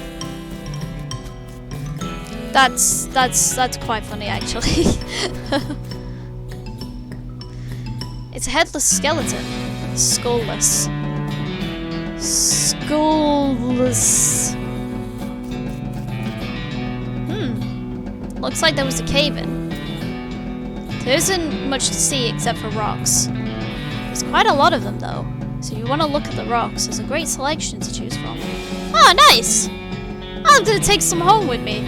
Speaker 1: That's quite funny actually. It's a headless skeleton. Skullless. Skullless. Looks like there was a cave-in. There isn't much to see except for rocks. There's quite a lot of them though, so if you want to look at the rocks, there's a great selection to choose from. Oh, nice! I'm gonna take some home with me.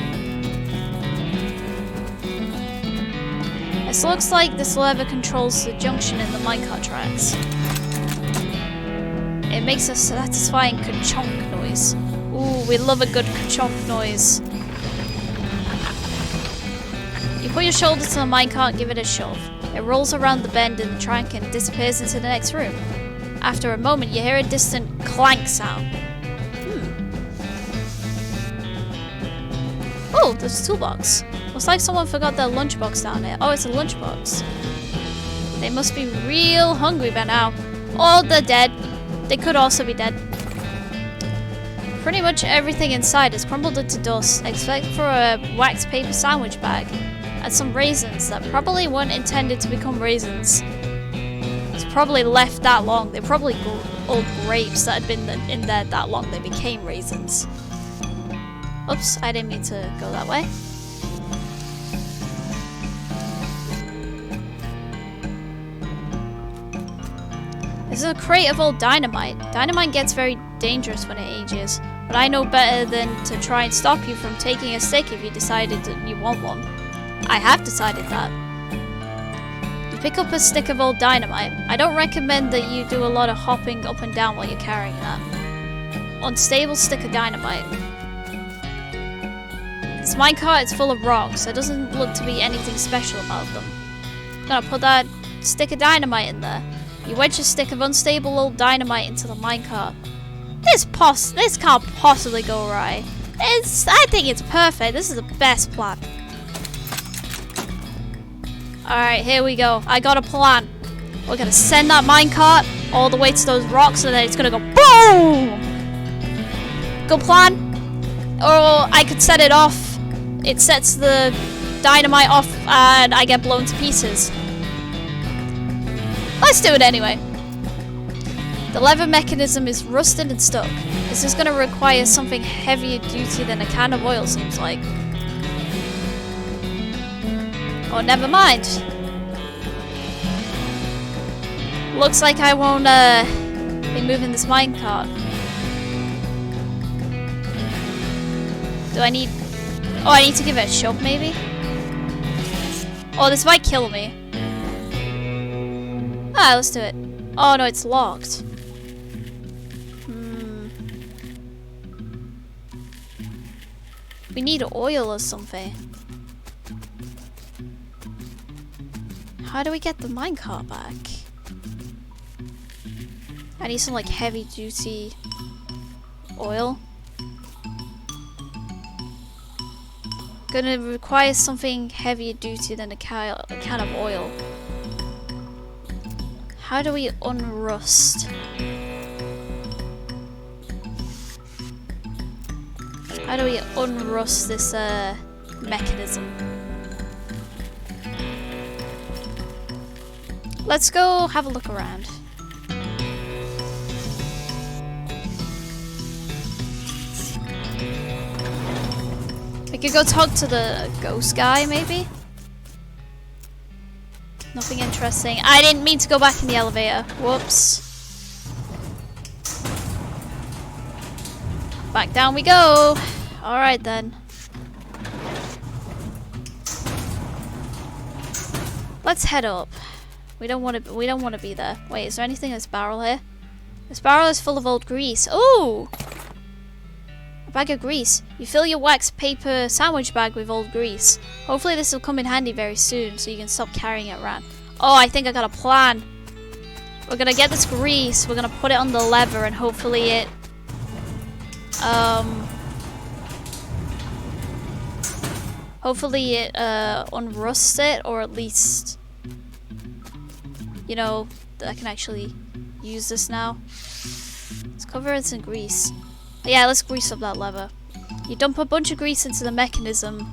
Speaker 1: It looks like this lever controls the junction in the minecart tracks. It makes a satisfying ka-chonk noise. Ooh, we love a good ka-chonk noise. You put your shoulder to the minecart and give it a shove. It rolls around the bend in the track and disappears into the next room. After a moment, you hear a distant clank sound. Oh, there's a toolbox. Looks like someone forgot their lunchbox down here. Oh, it's a lunchbox. They must be real hungry by now. Oh, they're dead. They could also be dead. Pretty much everything inside is crumbled into dust, except for a wax paper sandwich bag and some raisins that probably weren't intended to become raisins. It's probably left that long. They're probably old grapes that had been in there that long. They became raisins. Oops, I didn't mean to go that way. This This is a crate of old dynamite. Dynamite gets very dangerous when it ages, but I know better than to try and stop you from taking a stick if you decided that you want one. I have decided that. You pick up a stick of old dynamite. I don't recommend that you do a lot of hopping up and down while you're carrying that. Unstable stick of dynamite. This minecart is full of rocks. There doesn't look to be anything special about them. I'm gonna put that stick of dynamite in there. You wedge a stick of unstable old dynamite into the minecart. This can't possibly go right. I think it's perfect. This is the best plan. Alright, here we go. I got a plan. We're gonna send that minecart all the way to those rocks and then it's gonna go BOOM! Good plan. Or I could set it off. It sets the dynamite off and I get blown to pieces. Let's do it anyway. The lever mechanism is rusted and stuck. This is going to require something heavier duty than a can of oil, seems like. Oh, never mind. Looks like I won't be moving this minecart. Do I need... Oh, I need to give it a shove, maybe? Oh, this might kill me. Ah, let's do it. Oh, no, it's locked. We need oil or something. How do we get the minecart back? I need some, like, heavy-duty oil. Gonna require something heavier duty than a can of oil. How do we unrust? How do we unrust this mechanism? Let's go have a look around. We could go talk to the ghost guy, maybe? Nothing interesting. I didn't mean to go back in the elevator. Whoops. Back down we go. Alright then. Let's head up. We don't want to be there. Wait, is there anything in this barrel here? This barrel is full of old grease. Ooh! A bag of grease. You fill your wax paper sandwich bag with old grease. Hopefully this will come in handy very soon so you can stop carrying it around. Oh, I think I got a plan. We're gonna get this grease, we're gonna put it on the lever and hopefully it unrusts it, or at least, you know, I can actually use this now. Let's cover it in grease. Yeah, let's grease up that lever. You dump a bunch of grease into the mechanism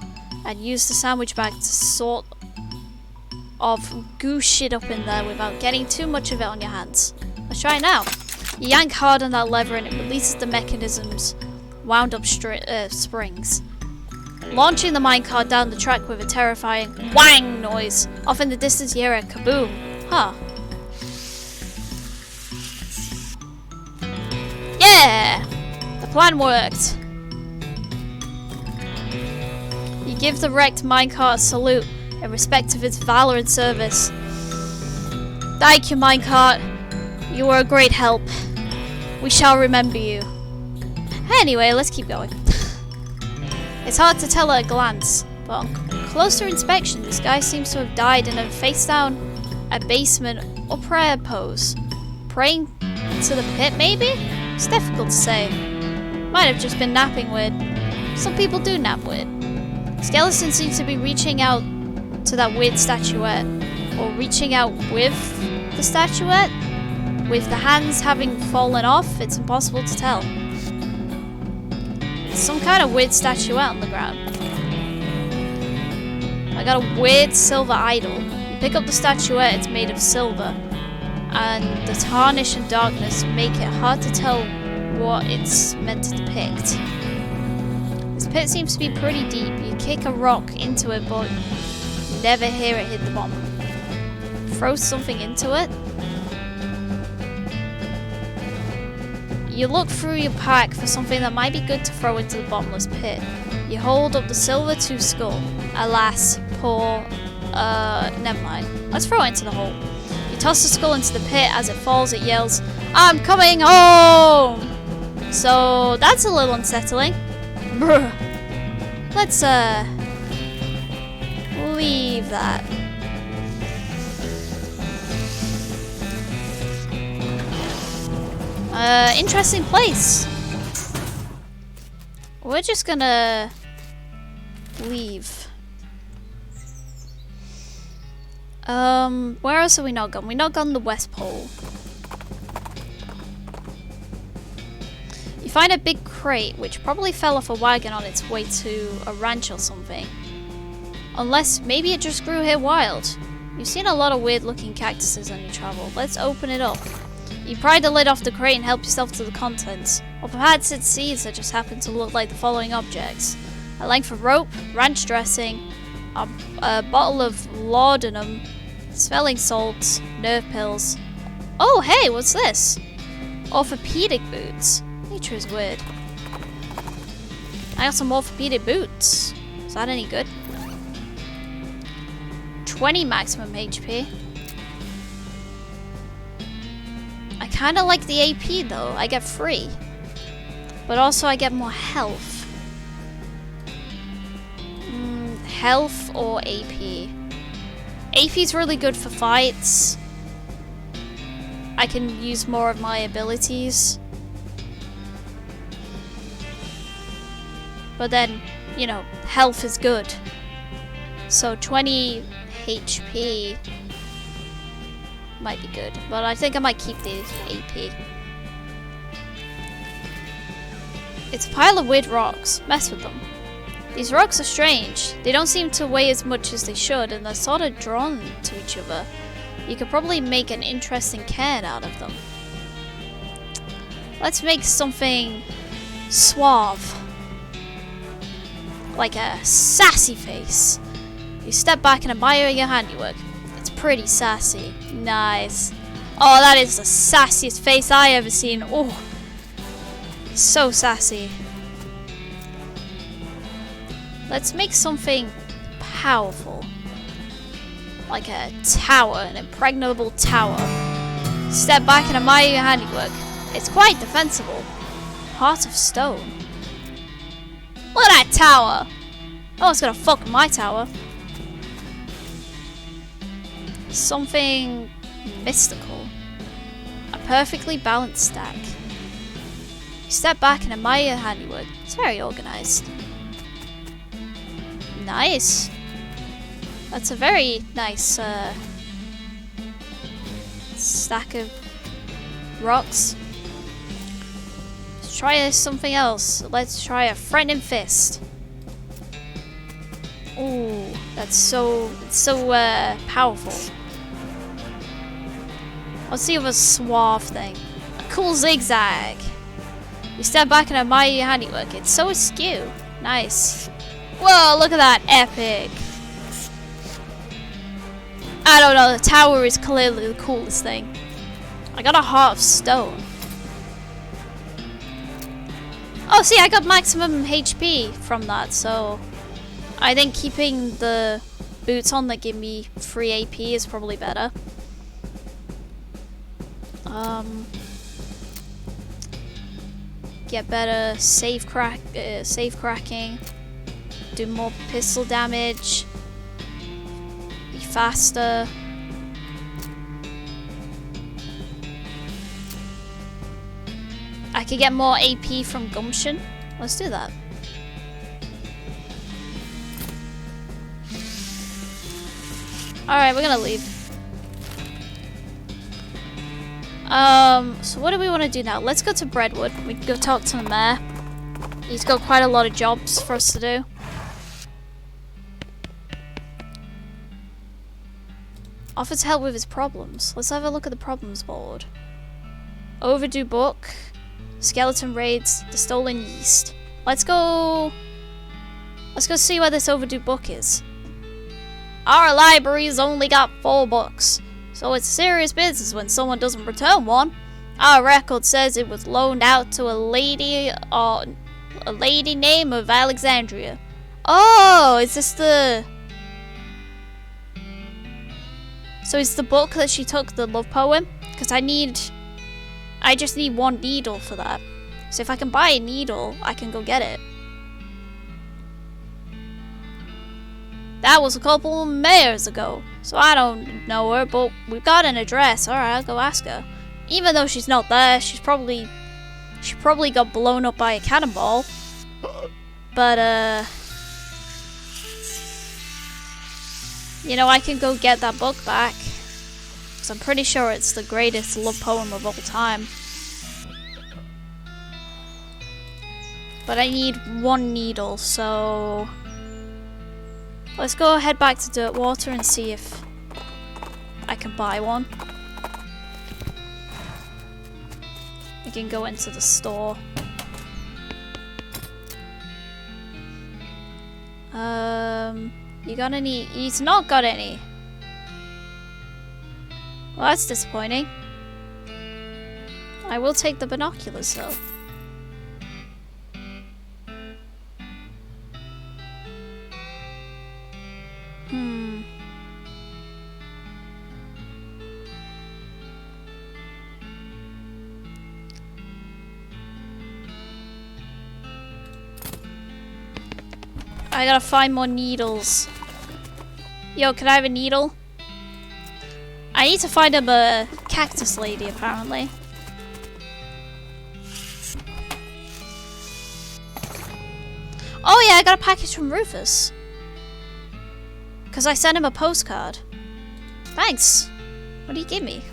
Speaker 1: and use the sandwich bag to sort of goose shit up in there without getting too much of it on your hands. Let's try it now. You yank hard on that lever and it releases the mechanism's wound up springs. Launching the minecart down the track with a terrifying whang noise. Off in the distance you hear a kaboom. Huh. Yeah! The plan worked. You give the wrecked minecart a salute in respect of its valor and service. Thank you, minecart. You were a great help. We shall remember you. Anyway, let's keep going. It's hard to tell at a glance, but on closer inspection, this guy seems to have died in a face-down, basement upright pose. Praying to the pit, maybe? It's difficult to say. Might have just been napping weird. Some people do nap weird. Skeleton seems to be reaching out to that weird statuette, or reaching out with the statuette. With the hands having fallen off, it's impossible to tell. Some kind of weird statuette on the ground. I got a weird silver idol. You pick up the statuette, it's made of silver, and the tarnish and darkness make it hard to tell what it's meant to depict. This pit seems to be pretty deep. You kick a rock into it, but you never hear it hit the bottom. Throw something into it. You look through your pack for something that might be good to throw into the bottomless pit. You hold up the silver tooth skull. Alas, poor... never mind. Let's throw it into the hole. You toss the skull into the pit. As it falls, it yells, "I'm coming home!" So, that's a little unsettling. Bruh. Let's, leave that. Interesting place. We're just gonna leave. Where else have we not gone? We've not gone to the West Pole. You find a big crate, which probably fell off a wagon on its way to a ranch or something. Unless, maybe it just grew here wild. You've seen a lot of weird looking cactuses on your travel. Let's open it up. You pry the lid off the crate and help yourself to the contents. Or perhaps it's seeds that just happen to look like the following objects. A length of rope, ranch dressing, a bottle of laudanum, smelling salts, nerve pills. Oh hey, what's this? Orthopedic boots. Nature is weird. I got some orthopedic boots. Is that any good? 20 maximum HP. I kind of like the AP though. I get 3. But also I get more health. Health or AP? AP is really good for fights. I can use more of my abilities. But then, you know, health is good. So 20 HP might be good, but I think I might keep the AP. It's a pile of weird rocks. Mess with them. These rocks are strange. They don't seem to weigh as much as they should, and they're sort of drawn to each other. You could probably make an interesting cairn out of them. Let's make something suave. Like a sassy face. You step back and admire your handiwork. It's pretty sassy. Nice. Oh, that is the sassiest face I ever seen. Oh, so sassy. Let's make something powerful. Like a tower, an impregnable tower. Step back and admire your handiwork. It's quite defensible. Heart of stone. Look at that tower! Oh, it's gonna fuck my tower. Something mystical. A perfectly balanced stack. You step back and admire your handiwork. It's very organized. Nice. That's a very nice stack of rocks. Let's try something else. Let's try a threatening fist. Ooh, that's so powerful. Let's see if a suave thing. A cool zigzag. You step back and admire your handiwork. It's so askew. Nice. Whoa, look at that. Epic. I don't know, the tower is clearly the coolest thing. I got a heart of stone. Oh, see, I got maximum HP from that, so I think keeping the boots on that give me free AP is probably better. Get better safe cracking. Do more pistol damage. Be faster. I could get more AP from gumption. Let's do that. Alright, we're gonna leave. So what do we want to do now? Let's go to Breadwood. We can go talk to the mayor. He's got quite a lot of jobs for us to do. Offers help with his problems. Let's have a look at the problems board. Overdue book. Skeleton raids. The stolen yeast. Let's go see where this overdue book is. Our library's only got 4 books, so it's serious business when someone doesn't return one. Our record says it was loaned out to a lady name of Alexandria. Oh, is this the... So it's the book that she took, the love poem? Because I just need one needle for that. So if I can buy a needle, I can go get it. That was a couple of years ago, so I don't know her, but we've got an address. Alright, I'll go ask her. Even though she's not there, she probably got blown up by a cannonball. But, you know, I can go get that book back. Because I'm pretty sure it's the greatest love poem of all time. But I need one needle, so... Let's go head back to Dirtwater and see if I can buy one. We can go into the store. You got any? He's not got any. Well, that's disappointing. I will take the binoculars though. I gotta find more needles. Yo, can I have a needle? I need to find him a cactus lady, apparently. Oh yeah, I got a package from Rufus. Because I sent him a postcard. Thanks. What do you give me?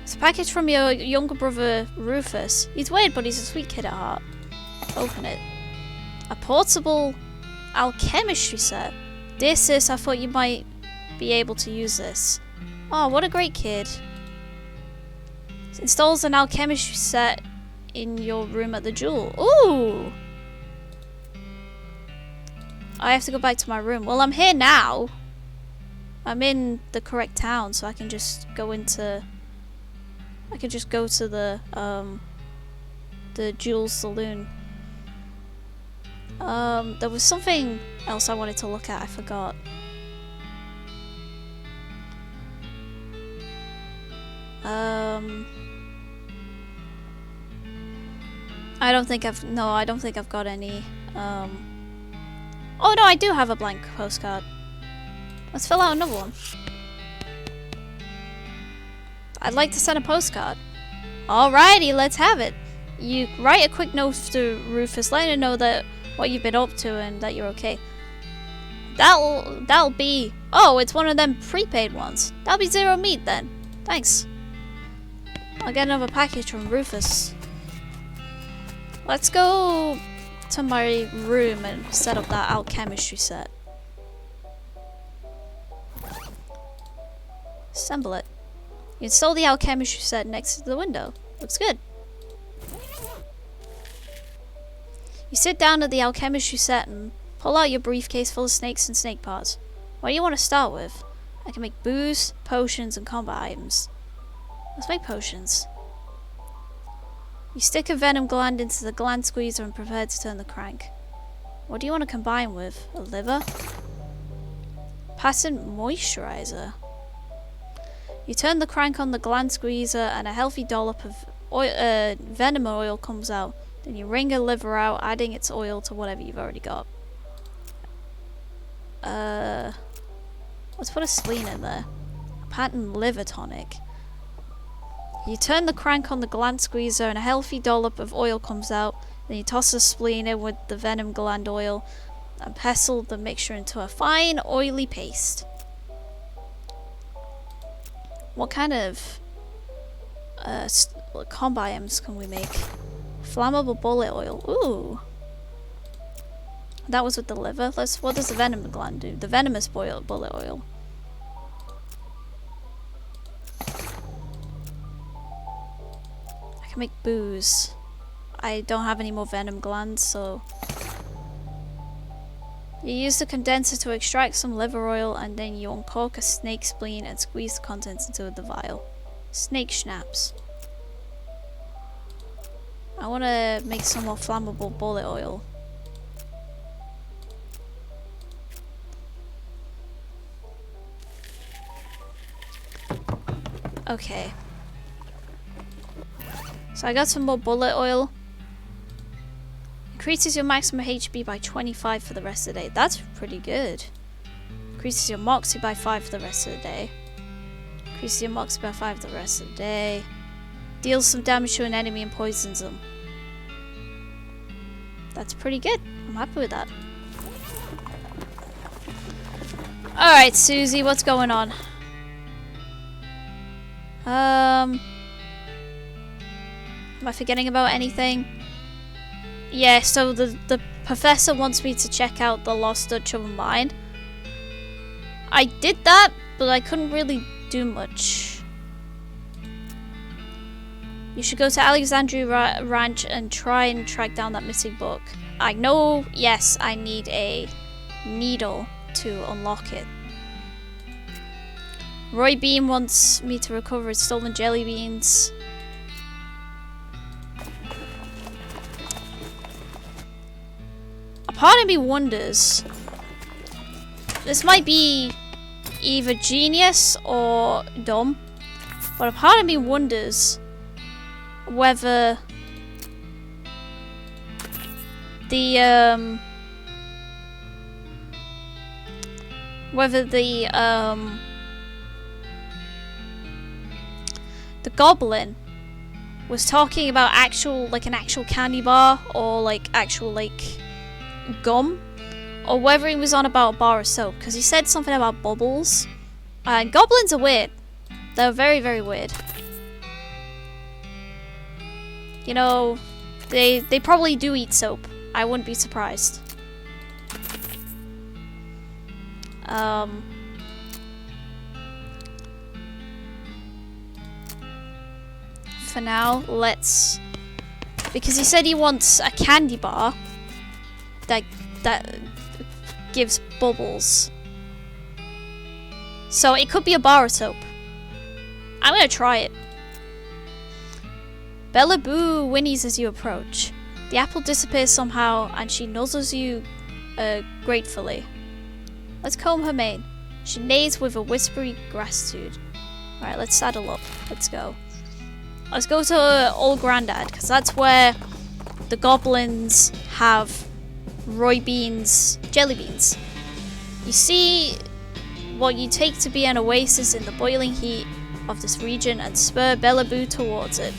Speaker 1: It's a package from your younger brother, Rufus. He's weird, but he's a sweet kid at heart. Open it. A portable alchemistry set. Dear sis, I thought you might be able to use this. Oh, what a great kid. It installs an alchemistry set in your room at the Jewel. Ooh! I have to go back to my room. Well, I'm here now. I'm in the correct town, so I can just go into... I can just go to the Jewel Saloon. There was something else I wanted to look at, I forgot. I don't think I've got any, oh no, I do have a blank postcard. Let's fill out another one. I'd like to send a postcard. Alrighty, let's have it. You write a quick note to Rufus, letting him know that what you've been up to and that you're okay. That'll be... Oh, it's one of them prepaid ones. That'll be 0 meat then. Thanks. I'll get another package from Rufus. Let's go to my room and set up that alchemistry set. Assemble it. You install the alchemistry set next to the window. Looks good. You sit down at the alchemistry set and pull out your briefcase full of snakes and snake parts. What do you want to start with? I can make booze, potions, and combat items. Let's make potions. You stick a venom gland into the gland squeezer and prepare to turn the crank. What do you want to combine with? A liver? Patent moisturizer. You turn the crank on the gland squeezer and a healthy dollop of venom oil comes out. Then you wring a liver out, adding its oil to whatever you've already got. Let's put a spleen in there. A patent liver tonic. You turn the crank on the gland squeezer and a healthy dollop of oil comes out. Then you toss the spleen in with the venom gland oil and pestle the mixture into a fine oily paste. What kind of combat items can we make? Flammable bullet oil. Ooh. That was with the liver. What does the venom gland do? The venomous bullet oil. I can make booze. I don't have any more venom glands, so... You use the condenser to extract some liver oil, and then you uncork a snake spleen and squeeze the contents into the vial. Snake schnapps. I want to make some more flammable bullet oil. Okay. So I got some more bullet oil. Increases your maximum HP by 25 for the rest of the day. That's pretty good. Increases your moxie by 5 for the rest of the day. Increases your moxie by 5 for the rest of the day. Deals some damage to an enemy and poisons them. That's pretty good. I'm happy with that. Alright, Susie, what's going on? Am I forgetting about anything? Yeah, so the professor wants me to check out the Lost Dutch Oven Mine. I did that, but I couldn't really do much. You should go to Alexandria Ranch and try and track down that missing book. I know, yes, I need a needle to unlock it. Roy Bean wants me to recover his stolen jelly beans. A part of me wonders, this might be either genius or dumb, but a part of me wonders whether the goblin was talking about an actual candy bar or like actual like gum, or whether he was on about a bar of soap, because he said something about bubbles. And goblins are weird. They're very, very weird. You know, they probably do eat soap. I wouldn't be surprised. For now, let's... Because he said he wants a candy bar that gives bubbles. So it could be a bar of soap. I'm gonna try it. Bella Boo whinnies as you approach. The apple disappears somehow and she nuzzles you gratefully. Let's comb her mane. She neighs with a whispery gratitude. Alright, let's saddle up. Let's go. Let's go to Old Grandad, because that's where the goblins have Roy Bean's jelly beans. You see what you take to be an oasis in the boiling heat of this region and spur Bellaboo towards it.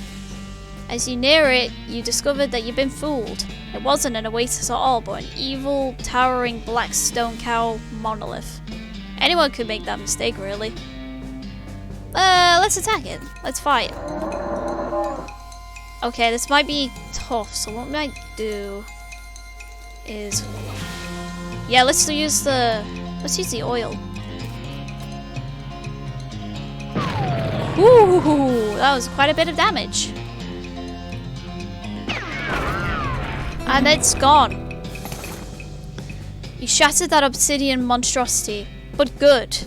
Speaker 1: As you near it, you discover that you've been fooled. It wasn't an oasis at all, but an evil, towering black stone cow monolith. Anyone could make that mistake, really. Let's attack it. Let's fight. Okay, this might be tough, so what we might do is... Yeah, let's use the oil. Ooh, that was quite a bit of damage. And it's gone. You shattered that obsidian monstrosity, but good.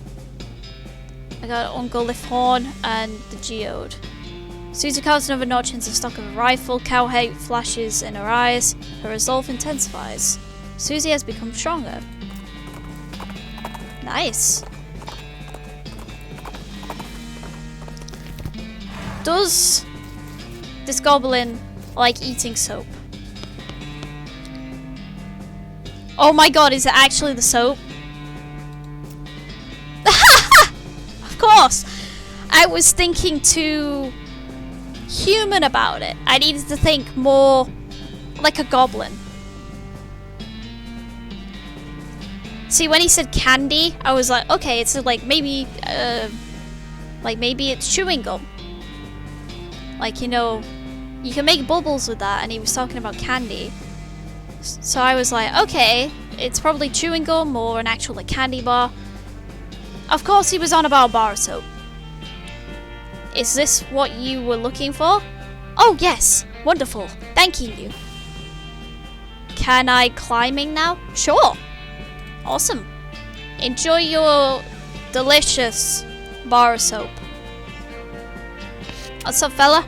Speaker 1: I got Uncle Horn and the geode. Susie carves another notch into the stock of a rifle. Cow hate flashes in her eyes. Her resolve intensifies. Susie has become stronger. Nice. Does this goblin like eating soap? Oh my god, is it actually the soap? Of course! I was thinking too human about it. I needed to think more like a goblin. See, when he said candy, I was like, okay, it's like maybe it's chewing gum. Like, you know, you can make bubbles with that, and he was talking about candy. So I was like, okay, it's probably chewing gum or an actual like candy bar. Of course he was on about a bar of soap. Is this what you were looking for? Oh yes, wonderful, thanking you. Can I climbing now? Sure. Awesome. Enjoy your delicious bar of soap. What's up, fella?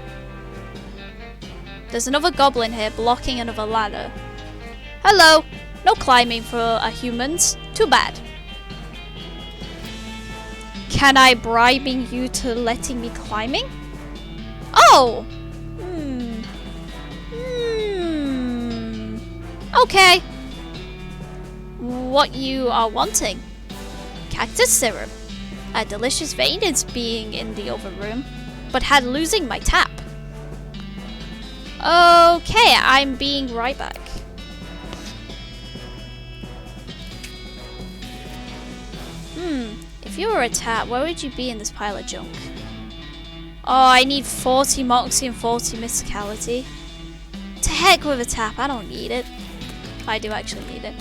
Speaker 1: There's another goblin here blocking another ladder. Hello. No climbing for humans. Too bad. Can I bribing you to letting me climbing? Oh! Okay. What you are wanting? Cactus syrup. A delicious vein is being in the other room, but had losing my tap. Okay, I'm being right back. If you were a tap, where would you be in this pile of junk? Oh, I need 40 moxie and 40 mysticality. To heck with a tap, I don't need it. I do actually need it.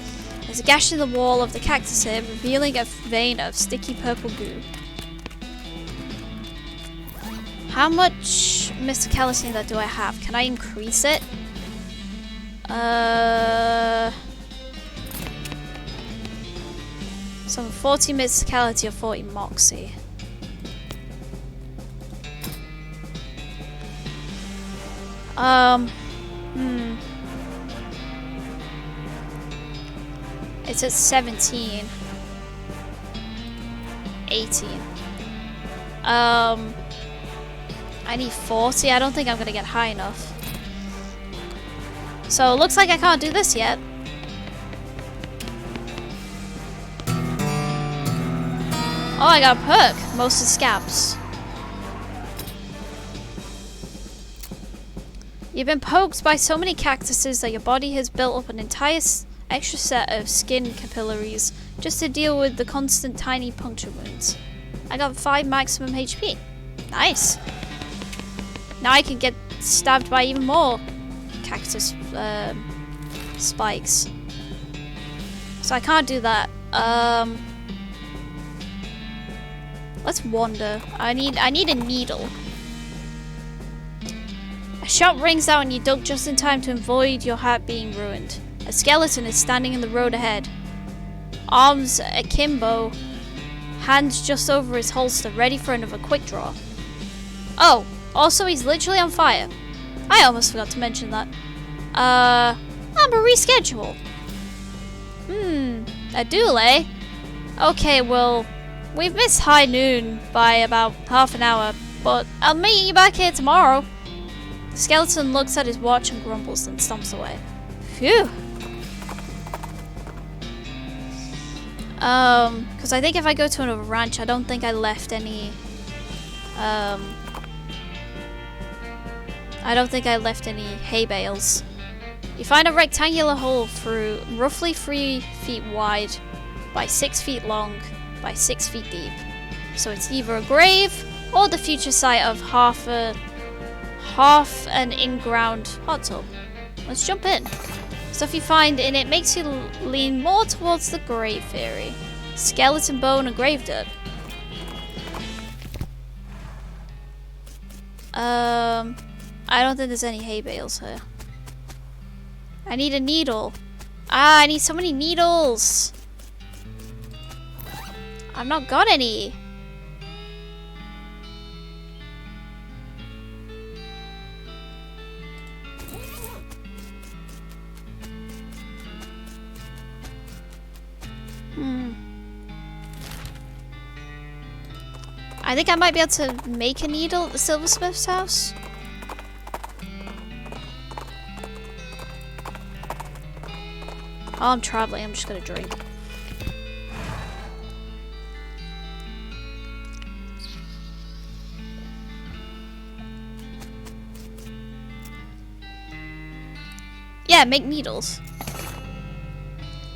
Speaker 1: There's a gash in the wall of the cactus here, revealing a vein of sticky purple goo. How much mysticality that do I have? Can I increase it? So 40 mysticality or 40 moxie. It's at 17. 18. I need 40. I don't think I'm gonna get high enough. So it looks like I can't do this yet. Oh, I got a perk. Most of scabs. You've been poked by so many cactuses that your body has built up an entire extra set of skin capillaries just to deal with the constant tiny puncture wounds. I got 5 maximum HP. Nice. Now I can get stabbed by even more cactus spikes. So I can't do that. Let's wander. I need a needle. A shot rings out and you duck just in time to avoid your hat being ruined. A skeleton is standing in the road ahead. Arms akimbo, hands just over his holster, ready for another quick draw. Oh, also he's literally on fire. I almost forgot to mention that. I'm a reschedule. A duel, eh? Okay, well, we've missed high noon by about half an hour, but I'll meet you back here tomorrow. The skeleton looks at his watch and grumbles, then stomps away. Phew. Because I think if I go to another ranch, I don't think I left any, I don't think I left any hay bales. You find a rectangular hole through roughly 3 feet wide by 6 feet long by 6 feet deep. So it's either a grave or the future site of half an in-ground hot tub. Let's jump in. Stuff you find in it makes you lean more towards the grave theory. Skeleton bone and grave dirt. I don't think there's any hay bales here. I need a needle. I need so many needles. I've not got any. I think I might be able to make a needle at the silversmith's house. While I'm traveling, I'm just gonna drink. Yeah, make needles.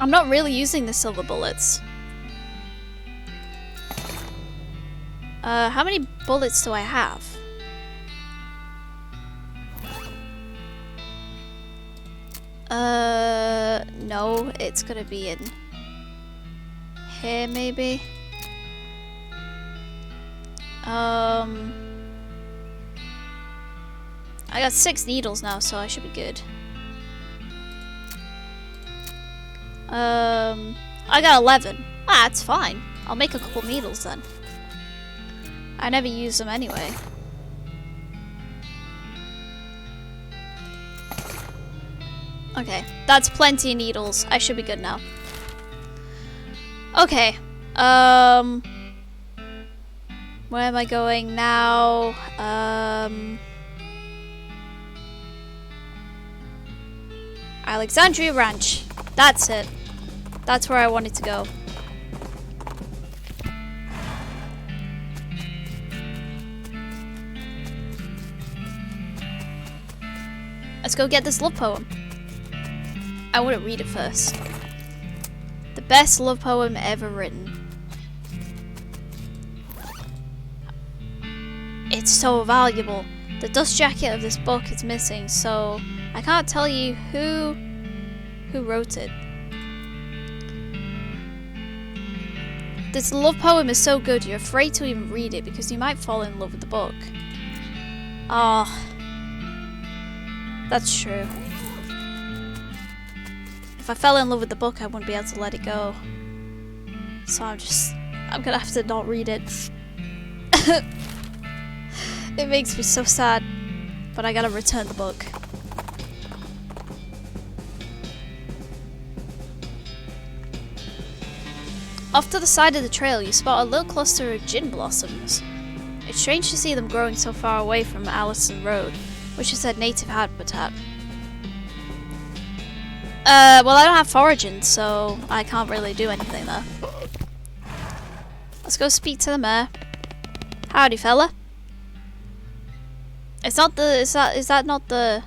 Speaker 1: I'm not really using the silver bullets. How many bullets do I have? No, it's gonna be in here maybe. I got 6 needles now, so I should be good. I got 11. Ah, that's fine. I'll make a couple needles then. I never use them anyway. Okay, that's plenty of needles. I should be good now. Okay. Where am I going now? Alexandria Ranch. That's it. That's where I wanted to go. Let's go get this love poem. I want to read it first. The best love poem ever written. It's so valuable. The dust jacket of this book is missing, so I can't tell you who wrote it. This love poem is so good you're afraid to even read it because you might fall in love with the book. Ah, that's true. If I fell in love with the book, I wouldn't be able to let it go. So I'm gonna have to not read it. It makes me so sad, but I gotta return the book. Off to the side of the trail, you spot a little cluster of gin blossoms. It's strange to see them growing so far away from Allison Road, which is their native habitat. Well, I don't have foraging, so I can't really do anything there. Let's go speak to the mayor. Howdy, fella. Is that not the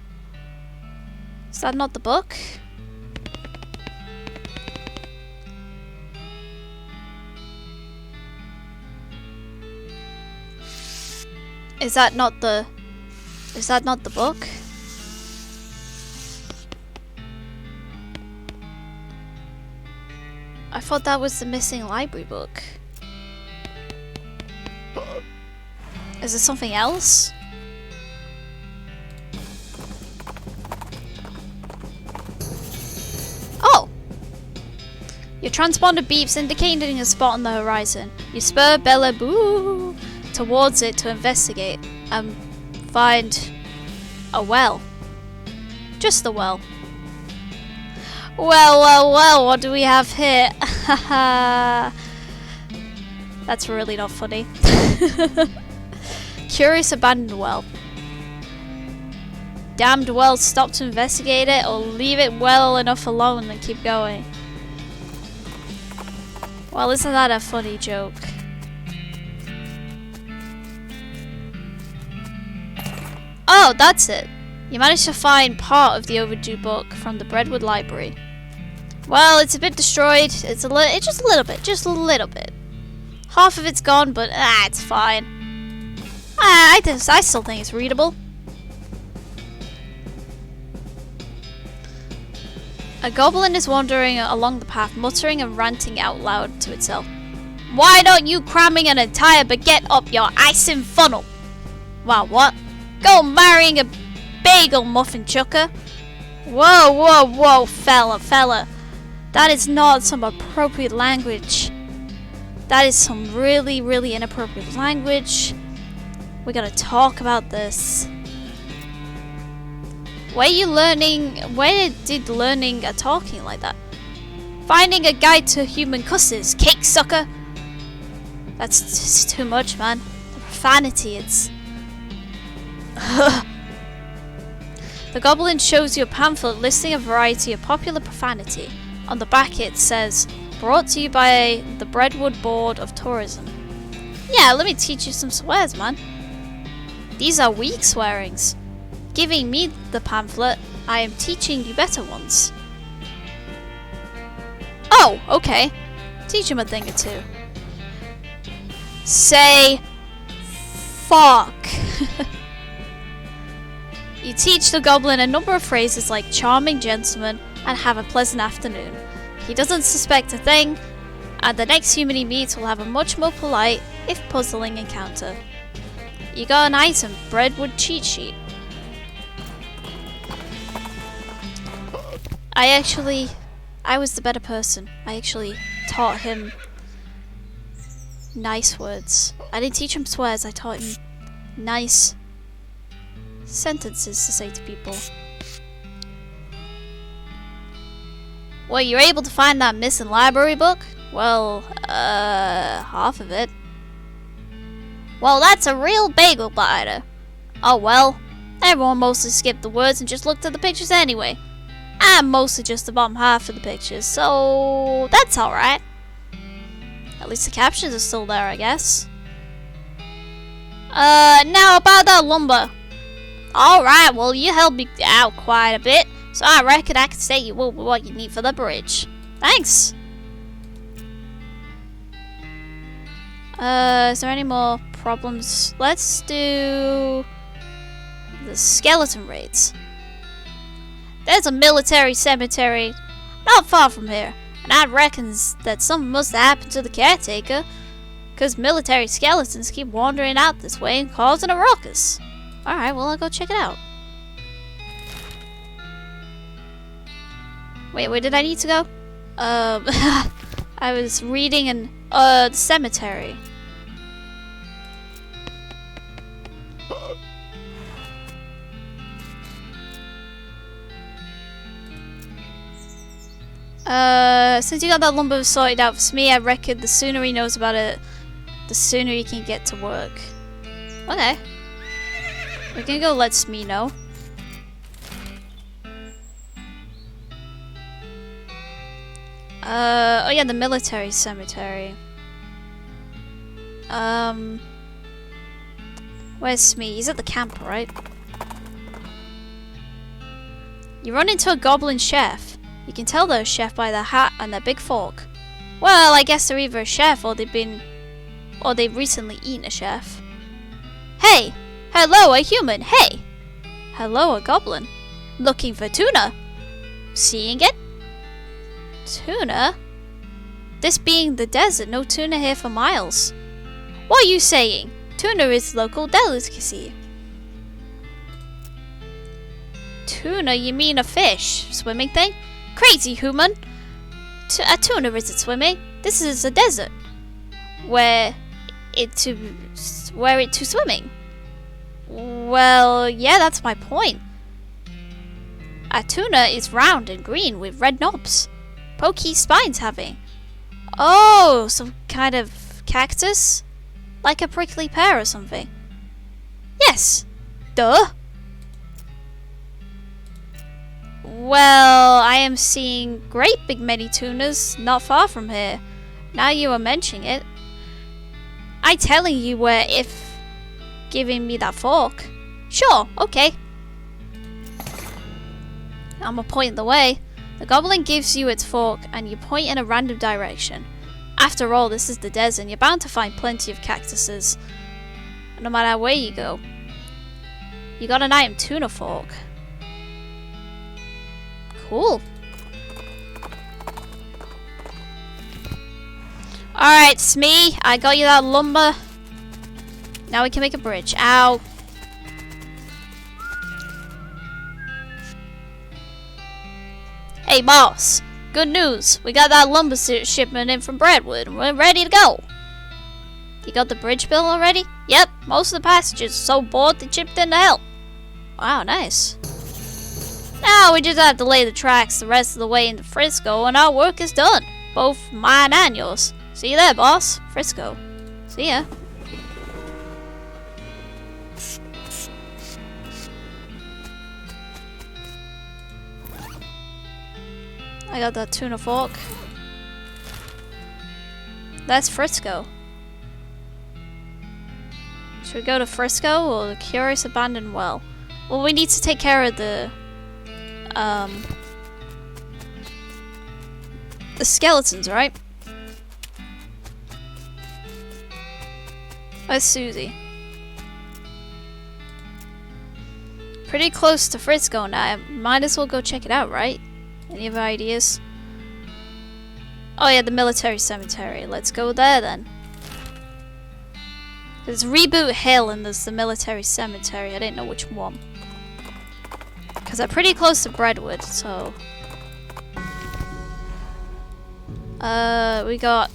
Speaker 1: book? Is that not the book? I thought that was the missing library book. Is it something else? Oh! Your transponder beeps, indicating a spot on the horizon. You spur Bella Boo towards it to investigate and find a well. Just a well. Well, what do we have here? That's really not funny. Curious abandoned well. Damned well, stop to investigate it or leave it well enough alone and keep going. Well, isn't that a funny joke? Oh, that's it. You managed to find part of the overdue book from the Breadwood Library. Well, it's a bit destroyed. It's just a little bit. Half of it's gone, but it's fine. I still think it's readable. A goblin is wandering along the path, muttering and ranting out loud to itself. Why don't you cramming an entire baguette up your icing funnel? Wow, what? Go marrying a bagel muffin chucker. Whoa, fella. That is not some appropriate language. That is some really, really inappropriate language. We gotta talk about this. Where did learning a talking like that? Finding a guide to human cusses, cake sucker. That's just too much, man. The profanity, it's... The goblin shows you a pamphlet listing a variety of popular profanity. On the back it says, brought to you by the Breadwood Board of Tourism. Yeah, let me teach you some swears, man. These are weak swearings. Giving me the pamphlet, I am teaching you better ones. Oh, okay. Teach him a thing or two. Say, fuck. You teach the goblin a number of phrases like charming gentleman and have a pleasant afternoon. He doesn't suspect a thing, and the next human he meets will have a much more polite, if puzzling, encounter. You got an item, Breadwood cheat sheet. I was the better person. I actually taught him nice words. I didn't teach him swears, I taught him nice sentences to say to people. Well, you're able to find that missing library book? Well, half of it. Well, that's a real bagel biter. Oh well, everyone mostly skipped the words and just looked at the pictures anyway. I'm mostly just the bottom half of the pictures, so that's alright. At least the captions are still there, I guess. Now about that lumber. Alright, well you helped me out quite a bit, so I reckon I can set you up with what you need for the bridge. Thanks! Is there any more problems? Let's do the skeleton raids. There's a military cemetery not far from here, and I reckons that something must have happened to the caretaker, because military skeletons keep wandering out this way and causing a ruckus. Alright, well I'll go check it out. Wait, where did I need to go? I was reading in the cemetery. Since you got that lumber sorted out for me, I reckon the sooner he knows about it, the sooner he can get to work. Okay. We're gonna go let Smee know. Oh yeah, the military cemetery. Where's Smee? He's at the camp, right? You run into a goblin chef. You can tell they're a chef by their hat and their big fork. Well, I guess they're either a chef or they've recently eaten a chef. Hey! Hello, a human! Hey! Hello, a goblin. Looking for tuna? Seeing it? Tuna? This being the desert, no tuna here for miles. What are you saying? Tuna is local delicacy. Tuna? You mean a fish? Swimming thing? Crazy human! A tuna isn't swimming. This is a desert. Where it to swimming. Well, yeah, that's my point. A tuna is round and green with red knobs. Pokey spines having. Oh, some kind of cactus? Like a prickly pear or something. Yes. Duh. Well, I am seeing great big many tunas not far from here. Now you are mentioning it. I telling you where if giving me that fork. Sure, okay. I'ma point the way. The goblin gives you its fork and you point in a random direction. After all, this is the desert and you're bound to find plenty of cactuses. No matter where you go. You got an item tuna fork. Cool. Alright, Smee, I got you that lumber. Now we can make a bridge. Ow. Hey boss, good news. We got that lumber shipment in from Bradwood and we're ready to go. You got the bridge built already? Yep, most of the passengers are so bored they chipped in to help. Wow, nice. Now we just have to lay the tracks the rest of the way into Frisco and our work is done. Both mine and yours. See you there, boss. Frisco. See ya. I got that tuna fork. That's Frisco. Should we go to Frisco or the Curious Abandoned Well? Well, we need to take care of the skeletons, right? Where's Susie? Pretty close to Frisco now. Might as well go check it out, right? Any other ideas? Oh yeah, the military cemetery. Let's go there then. There's Reboot Hill and there's the military cemetery. I didn't know which one. Because I'm pretty close to Bradwood, so... we got...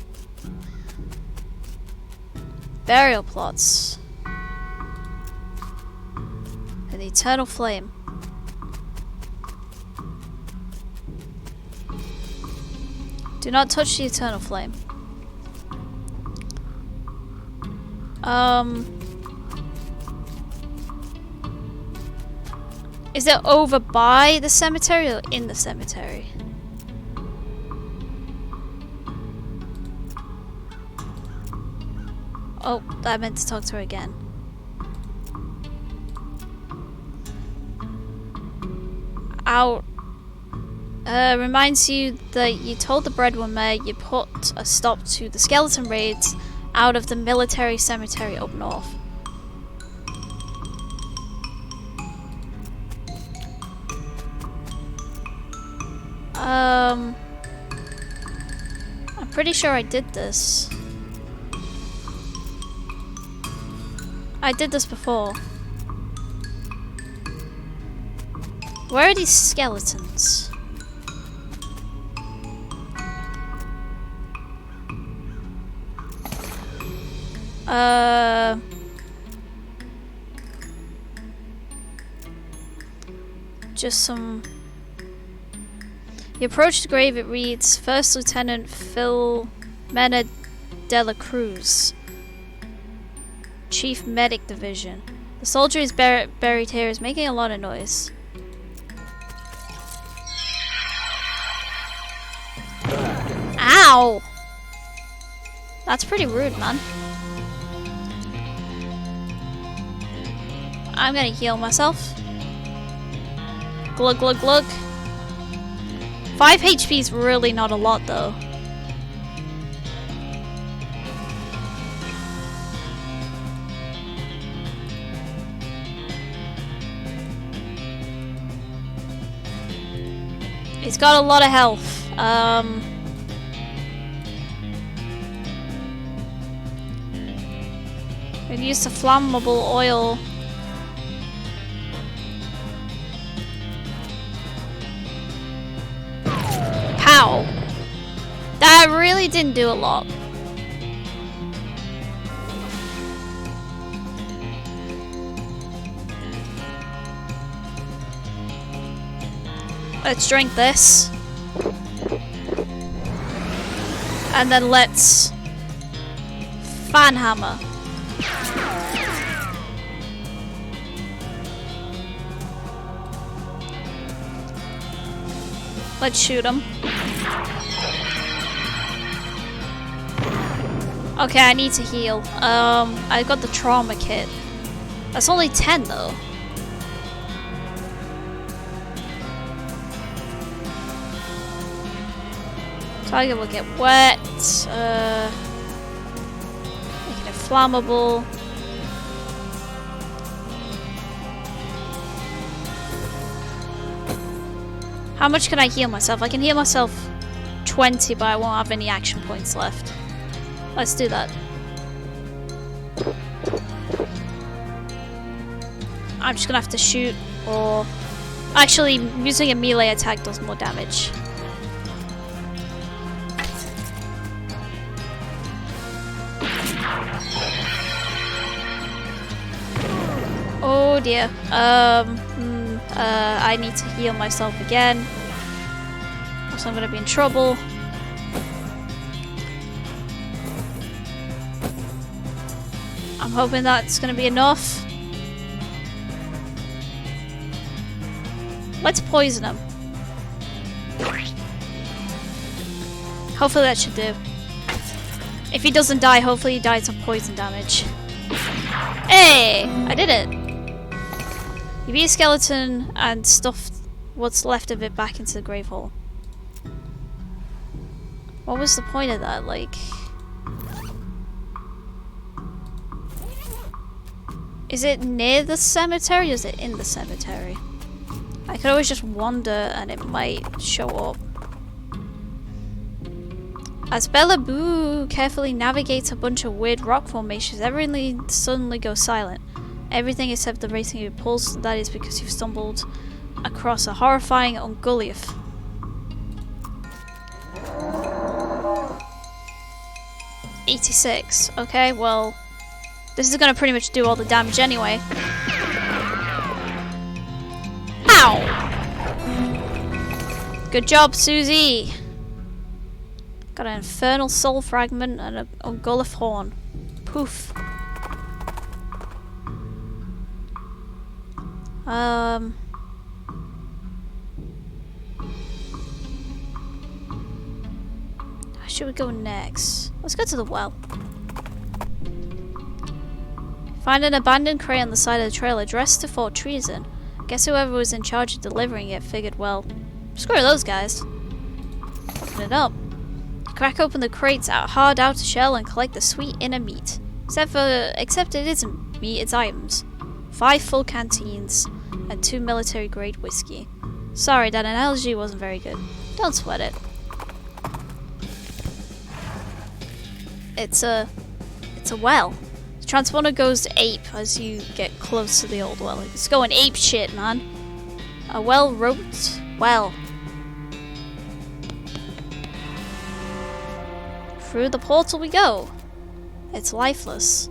Speaker 1: burial plots. And the Eternal Flame. Do not touch the eternal flame. Is it over by the cemetery or in the cemetery? Oh, I meant to talk to her again. Out. Reminds you that you told the breadwinner you put a stop to the skeleton raids out of the military cemetery up north. I'm pretty sure I did this. I did this before. Where are these skeletons? Just some... You approach the grave, it reads, First Lieutenant Phil Mena de la Cruz, Chief Medic Division. The soldier is buried here is making a lot of noise. Ow! That's pretty rude, man. I'm gonna heal myself. Glug glug glug. 5 HP is really not a lot though. He's got a lot of health. We've used a flammable oil. Pow! That really didn't do a lot. Let's drink this. And then let's fan hammer. Let's shoot him. Okay, I need to heal. I got the trauma kit. That's only 10 though. Target will get wet. Making it flammable. How much can I heal myself? I can heal myself 20, but I won't have any action points left. Let's do that. I'm just gonna have to shoot, or... Actually, using a melee attack does more damage. Oh dear. I need to heal myself again. So I'm gonna be in trouble. I'm hoping that's gonna be enough. Let's poison him. Hopefully that should do. If he doesn't die, hopefully he dies of poison damage. Hey! I did it! You beat a skeleton and stuffed what's left of it back into the grave hole. What was the point of that? Like... Is it near the cemetery or is it in the cemetery? I could always just wander and it might show up. As Bella Boo carefully navigates a bunch of weird rock formations, everything suddenly goes silent. Everything except the racing of your pulse. That is because you've stumbled across a horrifying Ungoliath. $86. Okay, well, this is gonna pretty much do all the damage anyway. Ow! Good job, Susie. Got an infernal soul fragment and a Ungoliff horn. Poof. Where should we go next? Let's go to the well. Find an abandoned crate on the side of the trail addressed to Fort Treason. Guess whoever was in charge of delivering it figured, well, screw those guys. Open it up. Crack open the crate's hard outer shell and collect the sweet inner meat. Except it isn't meat, it's items. 5 full canteens and 2 military grade whiskey. Sorry, that analogy wasn't very good. Don't sweat it. It's a well. The transponder goes ape as you get close to the old well. It's going ape shit, man. A well-roped well. Through the portal we go. It's lifeless.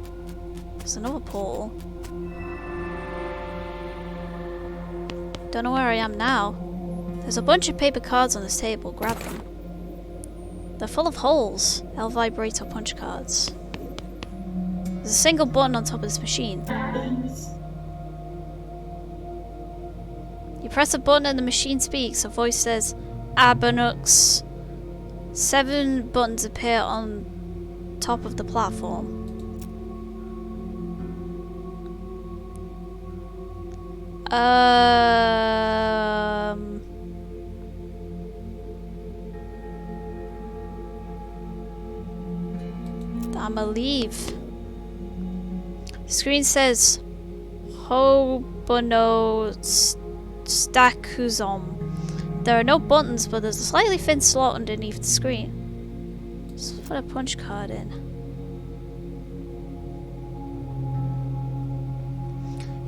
Speaker 1: There's another portal. Don't know where I am now. There's a bunch of paper cards on this table. Grab them. They're full of holes. L vibrator punch cards. There's a single button on top of this machine. You press a button and the machine speaks. A voice says, Abanux. 7 buttons appear on top of the platform. I'ma leave. The screen says Hobono Stakuzom. There are no buttons, but there's a slightly thin slot underneath the screen. Let's put a punch card in.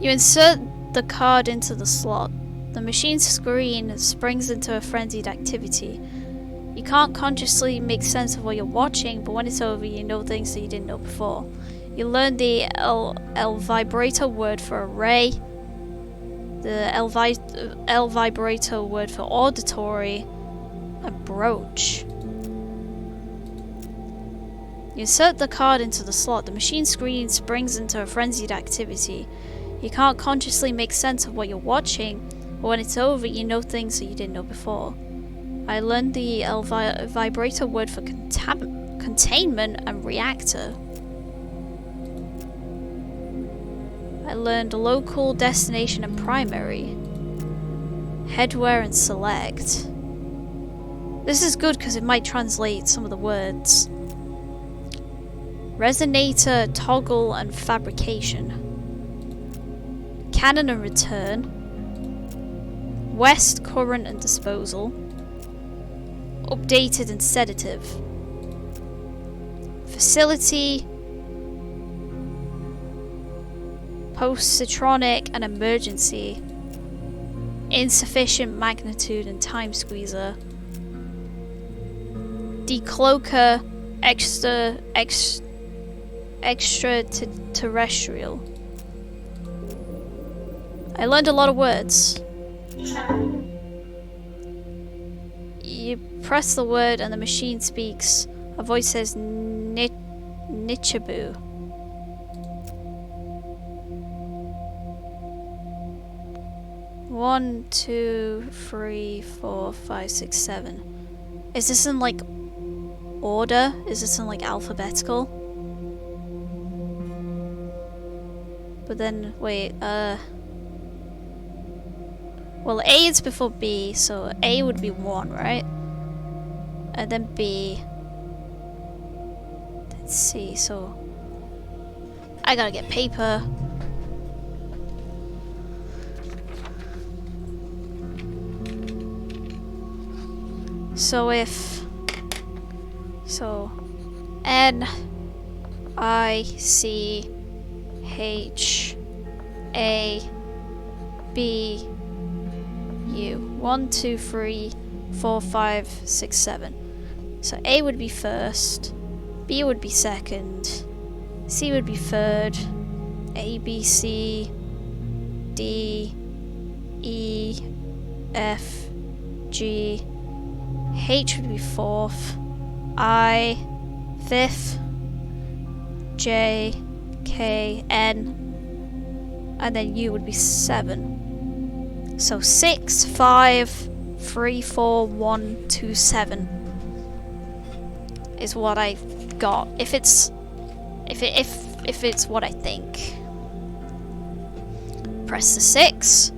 Speaker 1: You insert the card into the slot. The machine's screen springs into a frenzied activity. You can't consciously make sense of what you're watching, but when it's over, you know things that you didn't know before. You learn the L vibrator word for array, the L vibrator word for auditory, and brooch. You insert the card into the slot. The machine screen springs into a frenzied activity. You can't consciously make sense of what you're watching, but when it's over, you know things that you didn't know before. I learned the L vibrator word for containment and reactor. I learned local, destination, and primary. Headwear and select. This is good because it might translate some of the words. Resonator, toggle, and fabrication. Cannon and return. West, current, and disposal. Updated and sedative. Facility. Positronic and emergency. Insufficient magnitude and time squeezer. Decloaker. Extraterrestrial. I learned a lot of words. You press the word and the machine speaks. A voice says Nichabu. One, 2, 3, 4, 5, 6, 7. Is this in like order? Is this in like alphabetical? But then, wait, well, A is before B, so A would be 1, right? And then B. Let's see, so I gotta get paper. So N I C H A B U. 1, 2, 3, 4, 5, 6, 7. So A would be first, B would be second, C would be third, A, B, C, D, E, F, G, H would be fourth, I, fifth, J, K, N, and then U would be 7. So 6, 5, 3, 4, 1, 2, 7 is what I got. If it's what I think. Press the 6.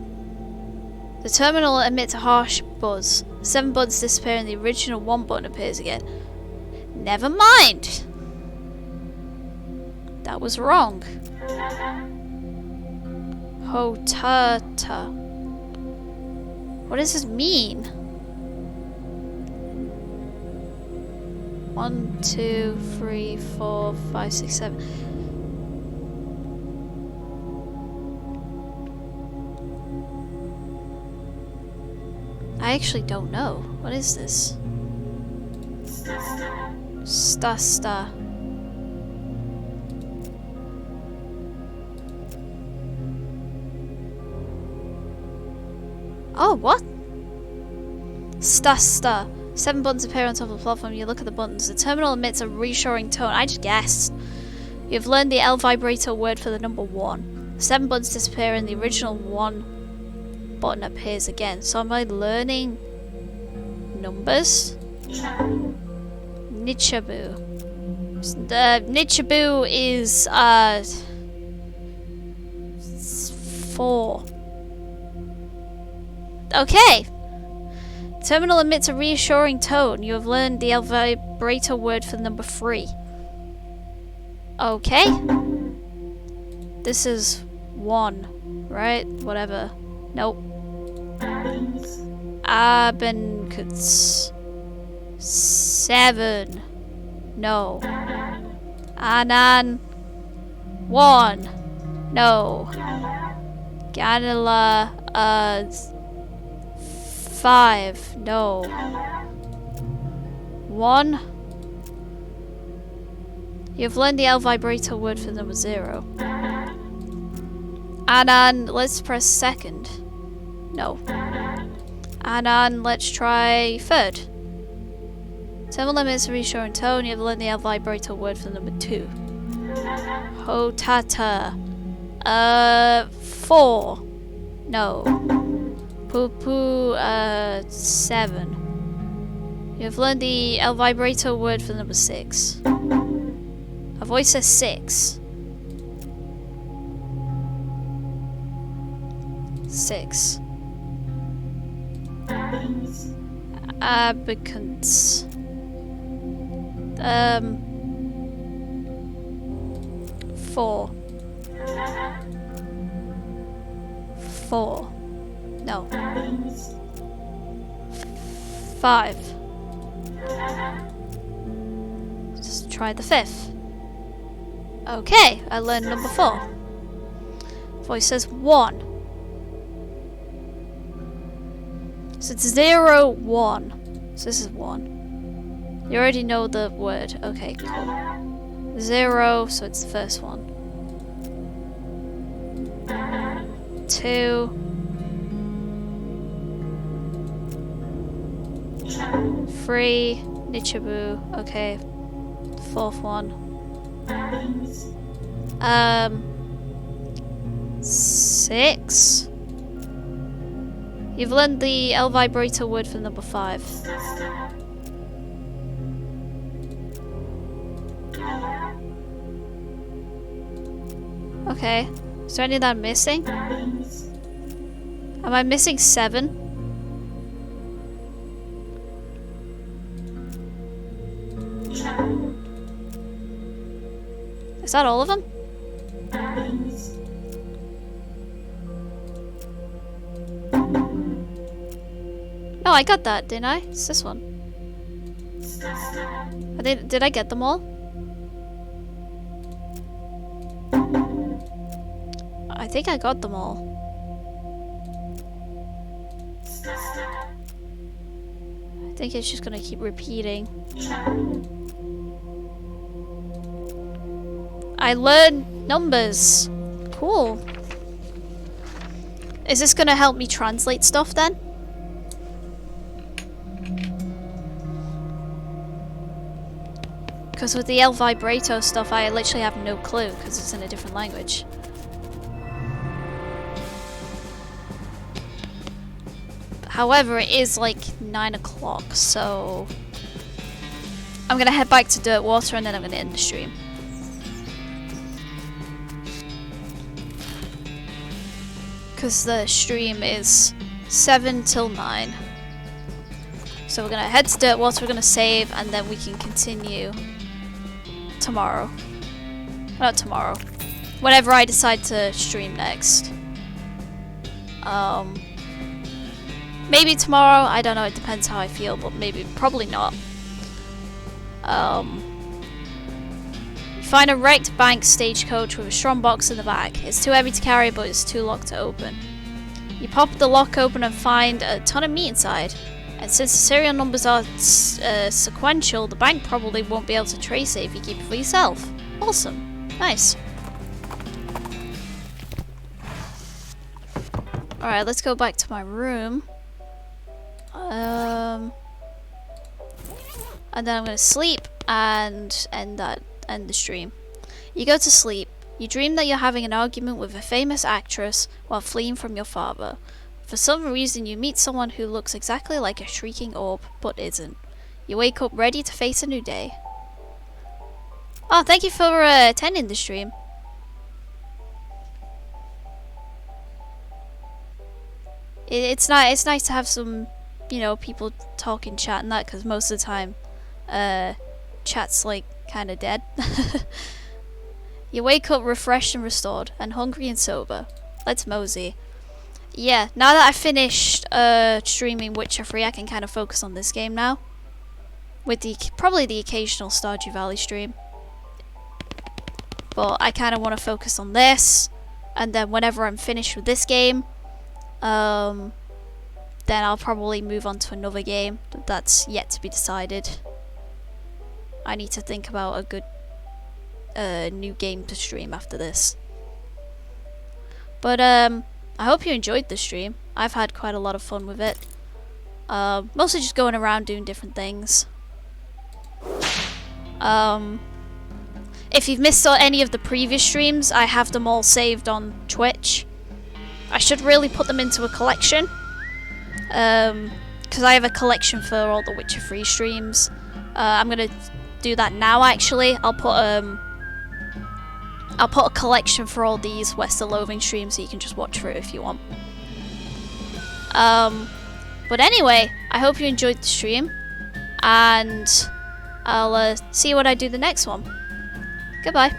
Speaker 1: The terminal emits a harsh buzz. 7 buttons disappear and the original 1 button appears again. Never mind. That was wrong. Hotata. What does this mean? 1, 2, 3, 4, 5, 6, 7. I actually don't know. What is this? Sta. Oh, what? Sta. 7 buttons appear on top of the platform. You look at the buttons. The terminal emits a reassuring tone. I just guessed. You've learned the L vibrato word for the number 1. 7 buttons disappear and the original 1 button appears again. So am I learning numbers? Nichabu. Nichabu is 4. Okay. Terminal emits a reassuring tone. You have learned the L vibrato word for the number 3. Okay. This is 1, right? Whatever. Nope. Abenkuts. 7. No. Anan. 1. No. Ganila. 5. No. 1. You've learned the L vibrato word for number 0. Anan, let's press 2nd. No. Anan, let's try 3rd. Terminal limits reassuring tone. You've learned the L vibrato word for number 2. Hotata. 4. No. Poo-poo, 7. You've learned the L vibrato word for number 6. A voice says 6. 6. Abacants. 4. 4. No. 5. Just try the 5th. Okay, I learned number 4. Voice says 1. So it's 0, 1. So this is 1. You already know the word. Okay, cool. 0, so it's the first one. 2. 3. Nichabu. Okay. 4th one. 6. You've learned the L vibrato word for number 5. Okay. Is there any that I'm missing? Am I missing 7? Is that all of them? No, I got that, didn't I? It's this one. Did I get them all? I think I got them all. I think it's just gonna keep repeating. I learned numbers. Cool. Is this gonna help me translate stuff then? Because with the El Vibrato stuff, I literally have no clue because it's in a different language. However, it is like 9 o'clock, so I'm gonna head back to Dirtwater and then I'm gonna end the stream. Because the stream is 7 till 9. So we're gonna head to Dirtwater, we're gonna save, and then we can continue tomorrow. Not tomorrow. Whenever I decide to stream next. Maybe tomorrow, I don't know, it depends how I feel, but probably not. You find a wrecked bank stagecoach with a strong box in the back. It's too heavy to carry, but it's too locked to open. You pop the lock open and find a ton of meat inside. And since the serial numbers are sequential, the bank probably won't be able to trace it if you keep it for yourself. Awesome. Nice. Alright, let's go back to my room. And then I'm gonna sleep and end the stream. You go to sleep. You dream that you're having an argument with a famous actress while fleeing from your father. For some reason, you meet someone who looks exactly like a shrieking orb, but isn't. You wake up ready to face a new day. Oh, thank you for attending the stream. It's nice to have some, you know, people talk in chat and that, because most of the time, chat's like kind of dead. You wake up refreshed and restored, and hungry and sober. Let's mosey. Yeah, now that I've finished streaming Witcher 3, I can kind of focus on this game now. With probably the occasional Stardew Valley stream. But I kind of want to focus on this, and then whenever I'm finished with this game, then I'll probably move on to another game that's yet to be decided. I need to think about a good new game to stream after this. But I hope you enjoyed the stream. I've had quite a lot of fun with it. Mostly just going around doing different things. If you've missed any of the previous streams, I have them all saved on Twitch. I should really put them into a collection. Because I have a collection for all the Witcher 3 streams. I'm gonna do that now actually. I'll put a collection for all these West of Loathing streams so you can just watch through it if you want. But anyway, I hope you enjoyed the stream, and I'll see you when I do the next one. Goodbye.